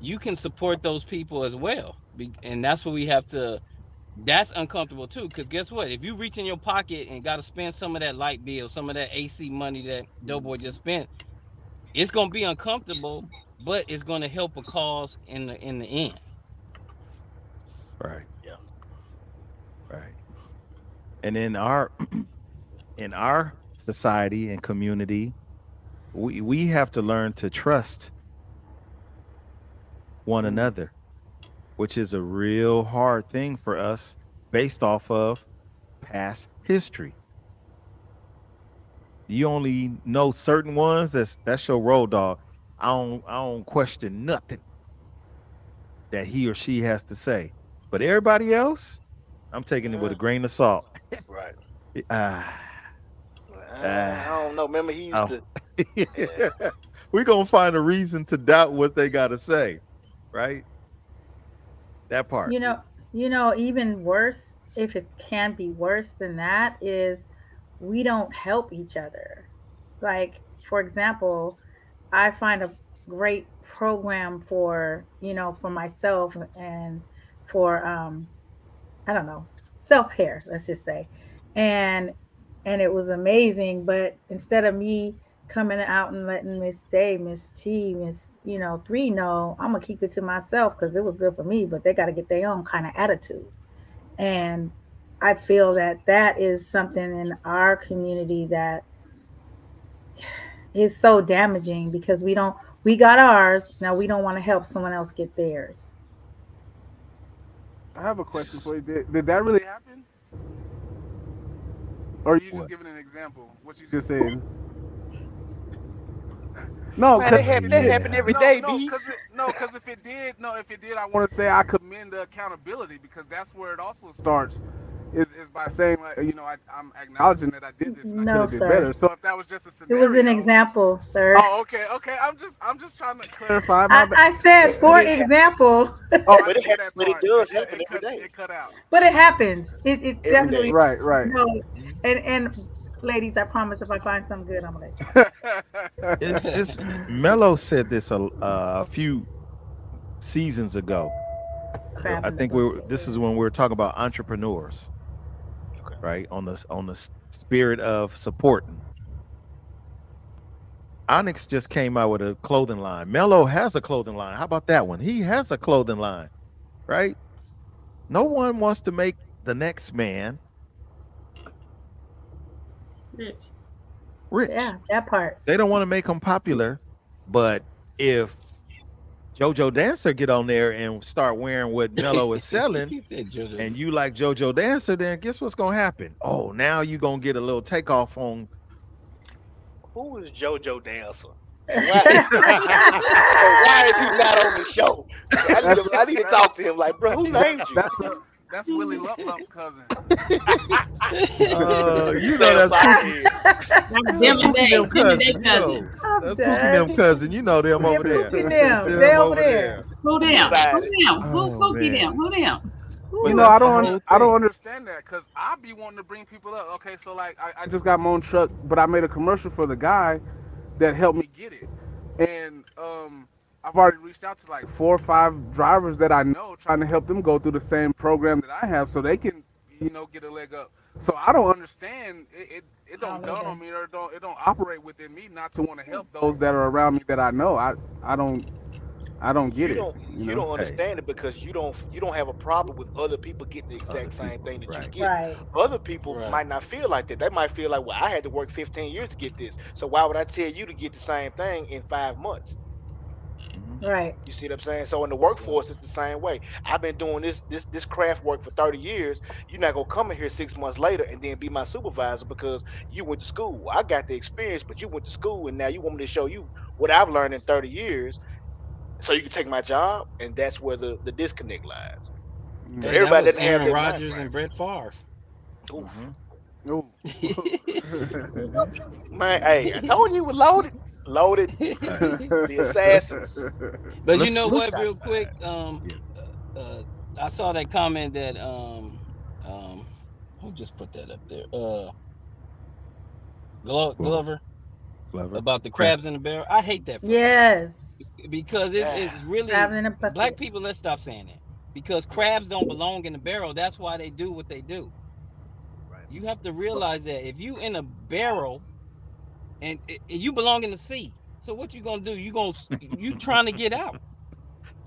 you can support those people as well. And that's what we have to, that's uncomfortable too, because guess what? If you reach in your pocket and got to spend some of that light bill, some of that AC money that Doughboy just spent, it's gonna be uncomfortable, but it's gonna help a cause in the end. Right. Yeah. Right. And in our society and community, we have to learn to trust one Mm. another, which is a real hard thing for us based off of past history. You only know certain ones. That's your road dog. I don't question nothing that he or she has to say. But everybody else, I'm taking it with a grain of salt. Right. Ah, I don't ah, know. Remember, he used oh. to. Yeah. We're gonna find a reason to doubt what they gotta say, right? That part. You know, even worse, if it can be worse than that, is we don't help each other. Like, for example, I find a great program for, for myself and for I don't know, self-care, let's just say. And it was amazing, but instead of me coming out and letting Miss Day, Miss T, Miss, three know, I'm gonna keep it to myself because it was good for me, but they got to get their own kind of attitude. And I feel that that is something in our community that is so damaging because we got ours, now we don't want to help someone else get theirs. I have a question for you. Did that really happen, or are you just What? giving an example? What you just said. No, Man, because that if it that did, happen Yeah. every no, day, no, B. because if it did, no, if it did, I want to say I commend the accountability because that's where it also starts. Is by saying like I'm acknowledging that I did this and I could No, have did sir. better. So if that was just a It was an scenario, example, sir. oh okay, I'm just trying to clarify. My bad. I said But for it example, Oh, I but it didn't hear happens. that But it part. does happen It every cut day. it cut out. but it happens. It Every definitely, day. Right, right. Mhm. and ladies, I promise if I find something good, I'm gonna let y'all It's Mello said this a few seasons ago. crab I in the think bucket. this is when we were talking about entrepreneurs, Okay. right? On the spirit of supporting. Onyx just came out with a clothing line. Mello has a clothing line. How about that one? He has a clothing line, right? No one wants to make the next man Rich. rich. Yeah, that part. They don't want to make him popular. But if JoJo Dancer get on there and start wearing what Mello is selling, He said JoJo. and you like JoJo Dancer, then guess what's gonna happen? Oh, now you're gonna get a little takeoff on. Who is JoJo Dancer? And why is he not on the show? that's I need to that's talk to him. Like, bro, who named you? that's Willie Lump Lump's cousin. You know Damn that's Pookie. Seinfeld. That's Jim and Them Day. Jim and Day cousin. You cousin. know I'm that's Pookie them dead. cousin. You know them Yeah, over there. Pookie them. They Them over over there. there. Who them? Who Somebody. them? Who Oh Pookie man. them? Who them? But Ooh, I that's the don't whole I don't thing. understand that because I be wanting to bring people up. Okay, so like I just got my own truck, but I made a commercial for the guy that helped me get it, and I've already reached out to like 4 or 5 drivers that I know, trying to help them go through the same program that I have, so they can get a leg up. So I don't understand it I don't don't dawn either. on me or it don't operate within me not to want to help those that are around me that I know. I don't get You it. don't You you know. don't Hey, understand it because you don't have a problem with other people getting the other exact same people, thing that you right? get. Right, Other people Right. might not feel like that. They might feel like, well, I had to work 15 years to get this. So why would I tell you to get the same thing in 5 months? Hmm. right. You see what I'm saying? So in the Right. workforce, it's the same way. I've been doing this craft work for 30 years. You're not gonna come in here 6 months later and then be my supervisor because you went to school. I got the experience, but you went to school and now you want me to show you what I've learned in 30 years so you can take my job, and that's where the disconnect lies. So Hey, Mm. that everybody was doesn't have Aaron that mind Rodgers frame. and Brett Favre. Oof. Hmm. Ooh. Man, hey, I told you it was loaded. Loaded. Hey, The assassin. But you know Who what? let's shot Real quick, fired? yeah. I saw that comment that who just put that up there? Well, Glover clever. about the Okay. crabs in the barrel. I hate that phrase Yes. because Yeah. it's really Crab in a black bucket. people. Let's stop saying that because crabs don't belong in the barrel. That's why they do what they do. Right. You have to realize that if you in a barrel and you belong in the sea, so what you gonna do? You trying to get out.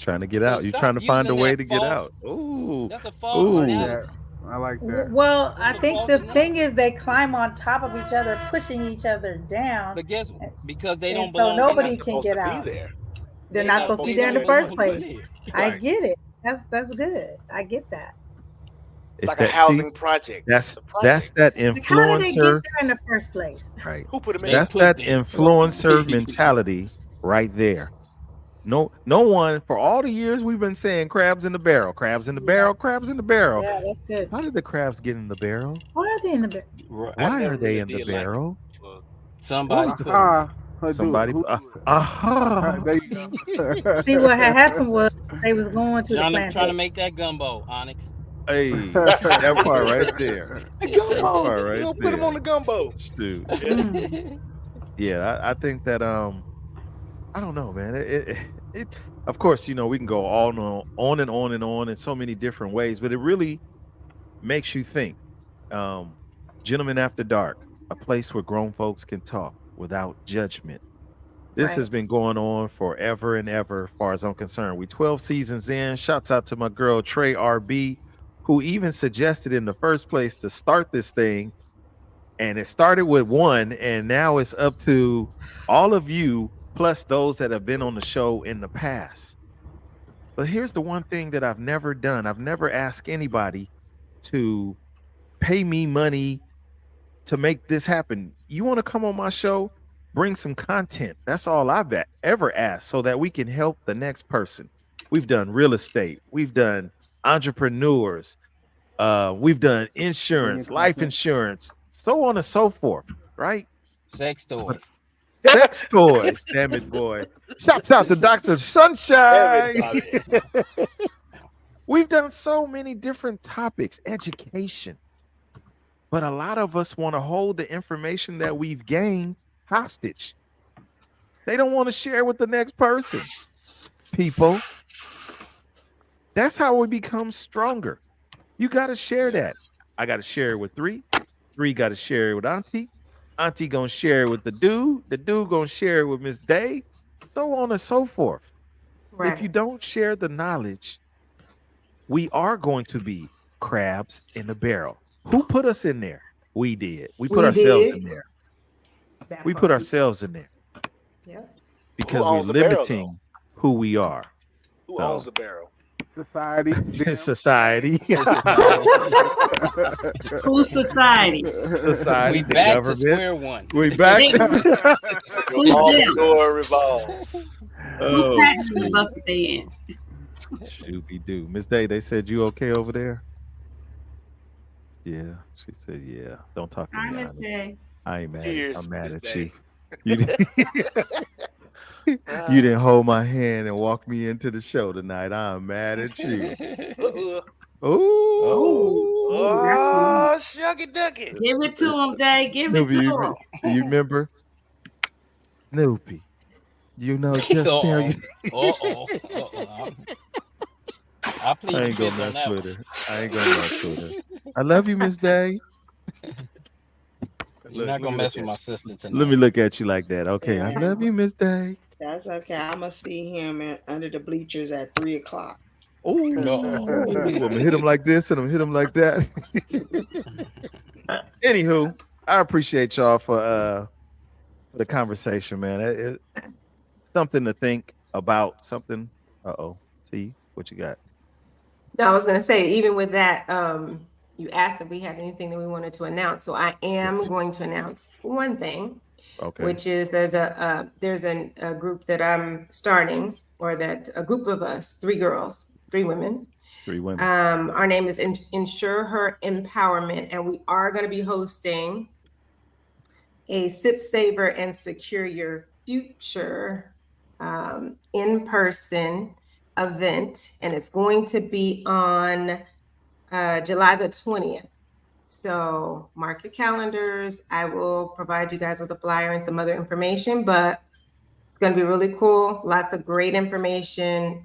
Trying to get So out. You're trying stop to find a using way that to get false. out. Ooh. That's a false I like Ooh. that. analogy. I like that. Well, That's I a think false the thing analogy. is they climb on top of each other, pushing each other down, But guess because they and don't so belong. They're not. nobody Not can supposed get to be out. there. They're They not Not not. supposed to be supposed They to there in be the don't there in the first first belong place. place. there. I Right. get it. That's good. I get that. It's It's like a that. See, housing project. It's that's a that's project. that Like, how did they get influencer. there in the first place? Right. Who put them in They there? That's put that there. influencer mentality right there. No one for all the years we've been saying crabs in the barrel, crabs in the Yeah, barrel, crabs in the barrel. yeah, that's good. How did the crabs get in the barrel? Why are they in the bed? Right. I Why never are they really in the did like it. barrel? For What Somebody was the put them Aha. there. Do somebody? who do it? Aha! There you go. See, what had happened was they was going to the Trying to plantation. make that gumbo, Onyx. Hey, that part right there. the That gumbo. part You right don't put them on there. the gumbo. Shoot. Yeah. Mm, Yeah, I think that I don't know, man. Of course, we can go on and on and on in so many different ways, but it really makes you think. Um, Gentlemen After Dark, a place where grown folks can talk without judgment. This right. has been going on forever and ever, as far as I'm concerned. We 12 seasons in. Shouts out to my girl Trey RB, who even suggested in the first place to start this thing. And it started with one, and now it's up to all of you, plus those that have been on the show in the past. But here's the one thing that I've never done. I've never asked anybody to pay me money to make this happen. You want to come on my show? Bring some content. That's all I've ever asked so that we can help the next person. We've done real estate. We've done entrepreneurs. We've done Bringing insurance, life content. insurance, so on and so forth, right? Sex But toys. sex toys, damn it, boy. Shouts out to Dr. Damn it, Sunshine. Bobby. We've done so many different topics, education, but a lot of us want to hold the information that we've gained hostage. They don't want to share with the next person. People, that's how we become stronger. You got to share Yeah. that. I got to share it with three. Three got to share it with Auntie. Auntie gonna share it with the dude. The dude gonna share it with Miss Day. So on and so forth. If you Right. don't share the knowledge, we are going to be crabs in the barrel. Who put us in there? We did. We put We ourselves in did there. that We put part. ourselves in there Yep. Who because we're owns the barrel though? limiting who we are. Who owns So the barrel? Society, them. society, It's society. Whose society? society, We the back to government. square one. We back. They- The Who's them? door revolves. Who Oh, packed the shoot. bucket they in? Shooby doo. Miss Day, they said you okay over there? Yeah. She said, yeah. Don't talk to I me. Miss Day. I ain't mad. Cheers, I'm mad Miss at Day. you. You didn't, you didn't hold my hand and walk me into the show tonight. I'm mad at you. Uh-uh. Oh, Ooh, that's one. Oh, shucky ducky. Give it to him, Day. Give it Snoopy, to you, him. you remember? Snoopy, you know, just tell you. Uh-oh. Uh-oh. I plead I the ain't gonna fifth on mess that with one. her. I ain't gonna mess with her. I love you, Miss Day. You're not Let gonna me look mess with at my you. sister Let me tonight. look at you like that. Okay, I Yeah, love you, Miss Day. that's okay. I'ma see him under the bleachers at 3 o'clock. Uh-oh. Oh, I'm gonna hit him like this and I'm gonna hit him like that. Anywho, I appreciate y'all for the conversation, man. Something to think about. Something. Uh-oh. T, what you got? No, I was going to say, even with that, you asked if we had anything that we wanted to announce. So I am Yes. going to announce one thing, Okay. which is there's a group that I'm starting, or that a group of us, 3 girls, 3 women. Three women. Our name is Ensure Her Empowerment, and we are going to be hosting a Sip Saver and Secure Your Future in-person event, and it's going to be on July the 20th. So mark your calendars. I will provide you guys with a flyer and some other information, but it's going to be really cool. Lots of great information,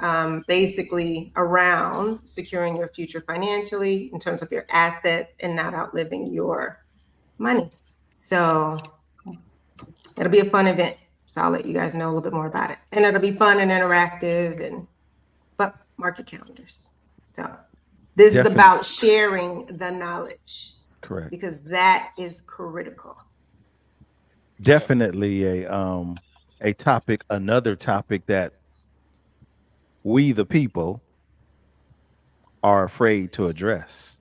basically around securing your future financially in terms of your assets and not outliving your money. So it'll be a fun event. So I'll let you guys know a little bit more about it. And it'll be fun and interactive, but mark your calendars. So this is Definitely. about sharing the knowledge, Correct. because that is critical. Definitely a topic, another topic that we the people are afraid to address,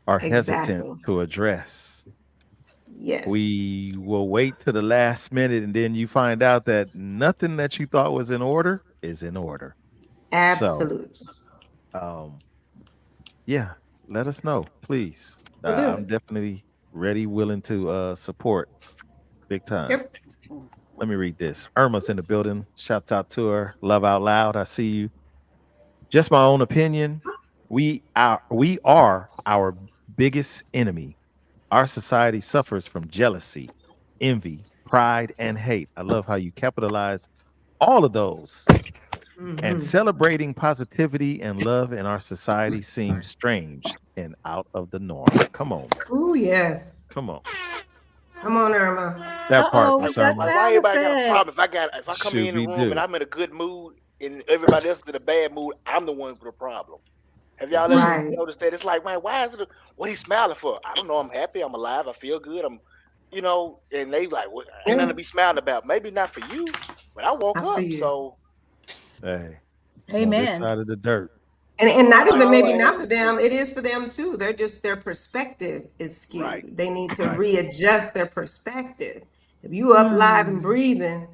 are hesitant Exactly. to address. Yes. We will wait to the last minute and then you find out that nothing that you thought was in order is in order. Absolutely. Um yeah, let us know, please. Will do. I'm definitely ready, willing to support big time. Yep. Let me read this. Irma's in the building. Shouts out to her. Love out loud. I see you. Just my own opinion. We are our biggest enemy. Our society suffers from jealousy, envy, pride, and hate. I love how you capitalize all of those. And celebrating positivity and love in our society seems strange and out of the norm. Come on. Oh, yes. Come on. Come on, Irma. That part, Uh-oh, we Miss got Irma. Why sound everybody got a effects. problem? If I come in the Shooby room and doo. I'm in a good mood and everybody else is in a bad mood, I'm the one with a problem. Have y'all ever Right. noticed that? It's like, man, why is it? What he smiling for? I don't know. I'm happy. I'm alive. I feel good. And they like, what, ain't nothing to be smiling about. Maybe not for you, but I woke I up. feel you. So Hey, on this Amen. side of the dirt. And not I even maybe know. not for them. It is for them too. They're just, their perspective is skewed. Right. They need to Right. readjust their perspective. If you up live and Hmm. breathing,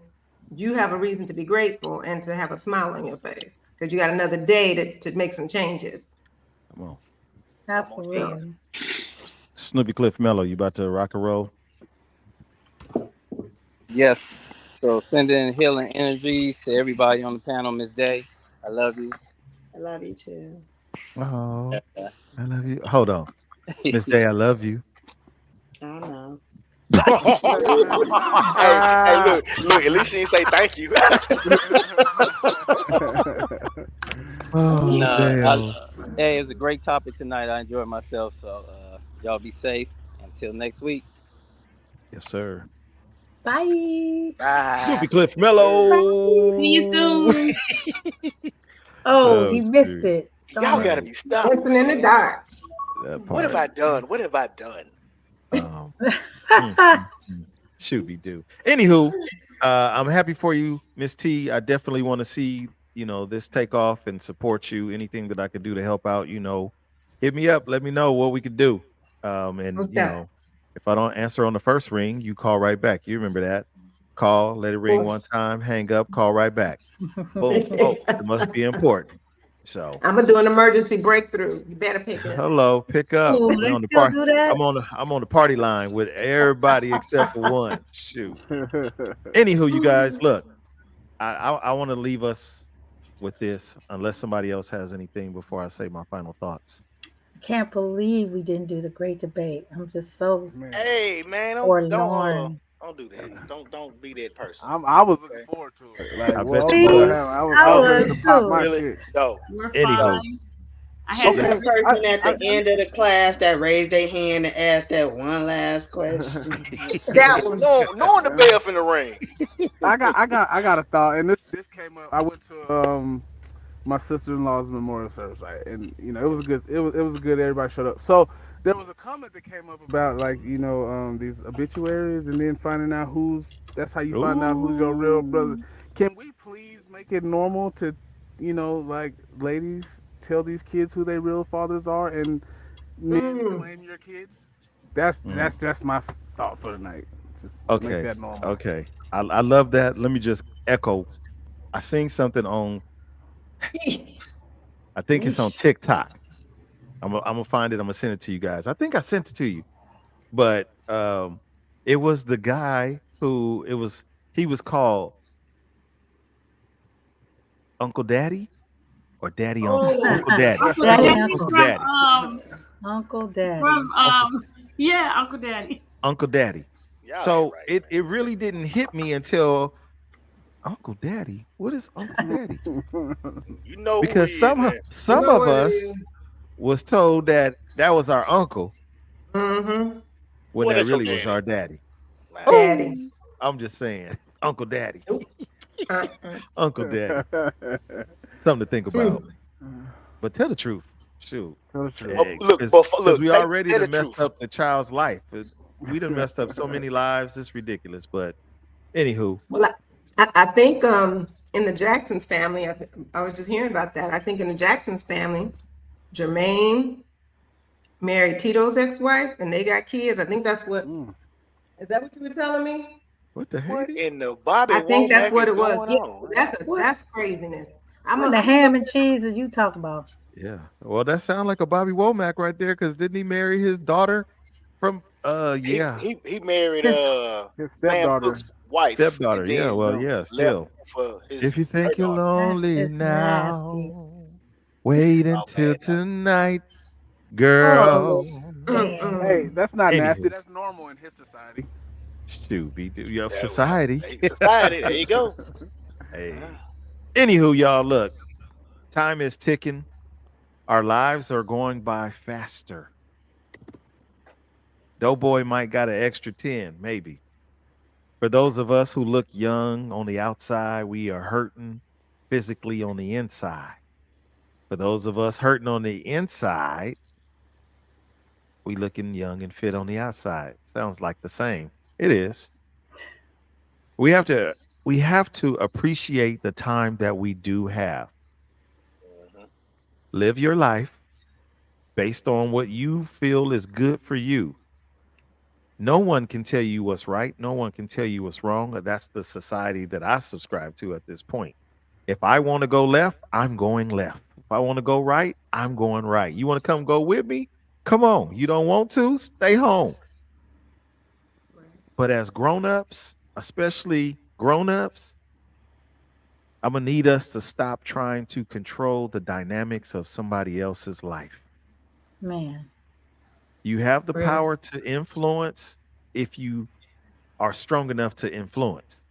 you have a reason to be grateful and to have a smile on your face because you got another day to make some changes. Come on. Come on, So T. Absolutely. Snoopy Cliff Mellow, you about to rock and roll? Yes. So sending healing energies to everybody on the panel, Miss Day. I love you. I love you too. Oh, I love you. Hold on. Miss Day, I love you. I know. Hey, look. At least she didn't say thank you. Oh, No, damn. hey, it was a great topic tonight. I enjoyed myself. So y'all be safe until next week. Yes, sir. Bye. Bye. Snoopy Cliff Bye. See you Mellow. soon. Oh, Oh, he missed shoot. it. Darn Y'all it. gotta Right. be stopped, dancing in the man. dark. That What have part. I done? What have I done? Um, mm, mm, mm. Should be do. Anywho, I'm happy for you, Miss T. I definitely want to see, this take off and support you. Anything that I could do to help out, hit me up. Let me know what we could do. And What's that? if I don't answer on the first ring, you call right back. You remember that? Call, let it Of ring one course. time, hang up, call right back. Boom. Oh, it must be important. So I'm gonna do an emergency breakthrough. You better pick up. hello, pick up. Oh, We they on the still part. do that? I'm on the party line with everybody except for one. Shoot. Anywho, you guys, look, I want to leave us with this, unless somebody else has anything before I say my final thoughts. Can't believe we didn't do the great debate. I'm just so Man, Hey, man, forlorn. don't do that. Don't be that person. I was looking Okay. forward to it. Like, I bet well, you what would See, happen? was. I I was No, ready was to pop my too. really, shit. no. We're Anywho, fine. I had Who to let's. that take person at I, the end of the class that raised their hand and asked that one last question? That was No, the bell in the ring. I got a thought, and this came up. I went to my sister in law's memorial service, right? And it was good. It was good. Everybody showed up. So there was a comment that came up about like these obituaries, and then finding out who's. That's how you find out who's your real brother. Ooh. Can we please make it normal to, like ladies tell these kids who their real fathers are, and men mm, claim your kids? That's Mm. that's that's my thought for tonight. Just make Okay. that normal. Okay. I love that. Let me just echo. I seen something on. I think it's on yeesh. TikTok. I'm gonna find it. I'm gonna send it to you guys. I think I sent it to you, but it was the guy who it was. He was called Uncle Daddy or Daddy Uncle. oh Uncle Daddy. Uncle Daddy Daddy Uncle Uncle. Daddy. Uncle Daddy. from Uncle yeah, Uncle Daddy. Uncle Daddy. Y'all ain't So right, it really didn't hit me until Uncle Daddy. What is Uncle Daddy? man. You know who Because he is, man. You some know of what it us is? was told that that was our uncle Mm-hmm. when Well, that that's your really was daddy. our daddy. Man. Daddy. Oh, I'm just saying, Uncle Daddy, Nope. Uh-uh. Uncle Daddy. Something to think about. Mm. But tell the truth, shoot, Tell the truth. But look, because look, we already say the done truth. messed up the child's life. We done messed up so many lives. It's ridiculous. But anywho, Well, I think in the Jacksons family, I was just hearing about that. I think in the Jacksons family, Jermaine married Tito's ex-wife, and they got kids. I think that's what. Mm. Is that what you were telling me? what the What Haiti? in the Bobby I think that's Womack what is it was. going Yeah, on? What that's craziness. I'm what gonna the I'm gonna ham look and cheese that you talking about? Yeah. Well, that sounds like a Bobby Womack right there. Because didn't he marry his daughter from? Yeah, He married His His Sam stepdaughter. Cooke's wife and stepdaughter. Yeah. then Well, Yeah. yeah. left Still, for his if you her think you're daughter. that's lonely just nasty. now, wait Oh until man, tonight, Oh girl. man. Hey, Mm-mm. that's not nasty. Anywho, That's normal in his society. shoot, be your that was society. society. There you go. Uh, Hey. Anywho, y'all, look, time is ticking. Our lives are going by faster. Doughboy might got an extra 10, maybe. For those of us who look young on the outside, we are hurting physically on the inside. For those of us hurting on the inside, we looking young and fit on the outside. Sounds like the same. It is. We have to we have to appreciate the time that we do have. mhm. Live your life based on what you feel is good for you. No one can tell you what's right. No one can tell you what's wrong. That's the society that I subscribe to at this point. If I want to go left, I'm going left. If I want to go right, I'm going right. You want to come go with me? Come on. You don't want to? Stay home. But as grown-ups, especially grown-ups, I'm going to need us to stop trying to control the dynamics of somebody else's life. Man. You have the Really? power to influence if you are strong enough to influence.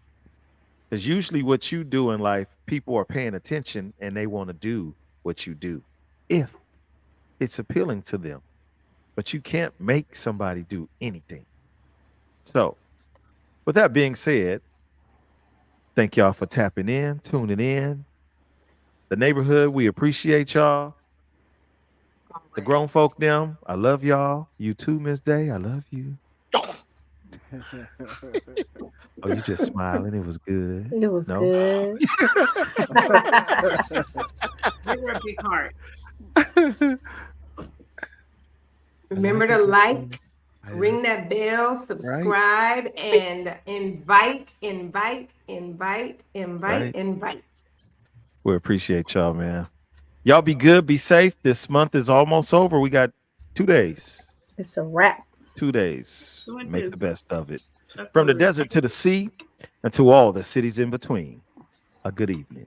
Because usually what you do in life, people are paying attention and they want to do what you do if it's appealing to them. But you can't make somebody do anything. So, with that being said, thank y'all for tapping in, tuning in. The neighborhood, we appreciate y'all. The grown folk, them, I love y'all. You too, Miss Day, I love you. Oh, you just smiling. It was good. It was No? good. Give her a big heart. Remember to like, ring that bell, subscribe, and invite, invite, invite, invite, Right. invite. We appreciate y'all, man. Y'all be good, be safe. This month is almost over. We got 2 days. It's a wrap. 2 days. Two and Make two. the best of it. That's From the over. desert to the sea and to all the cities in between. A good evening.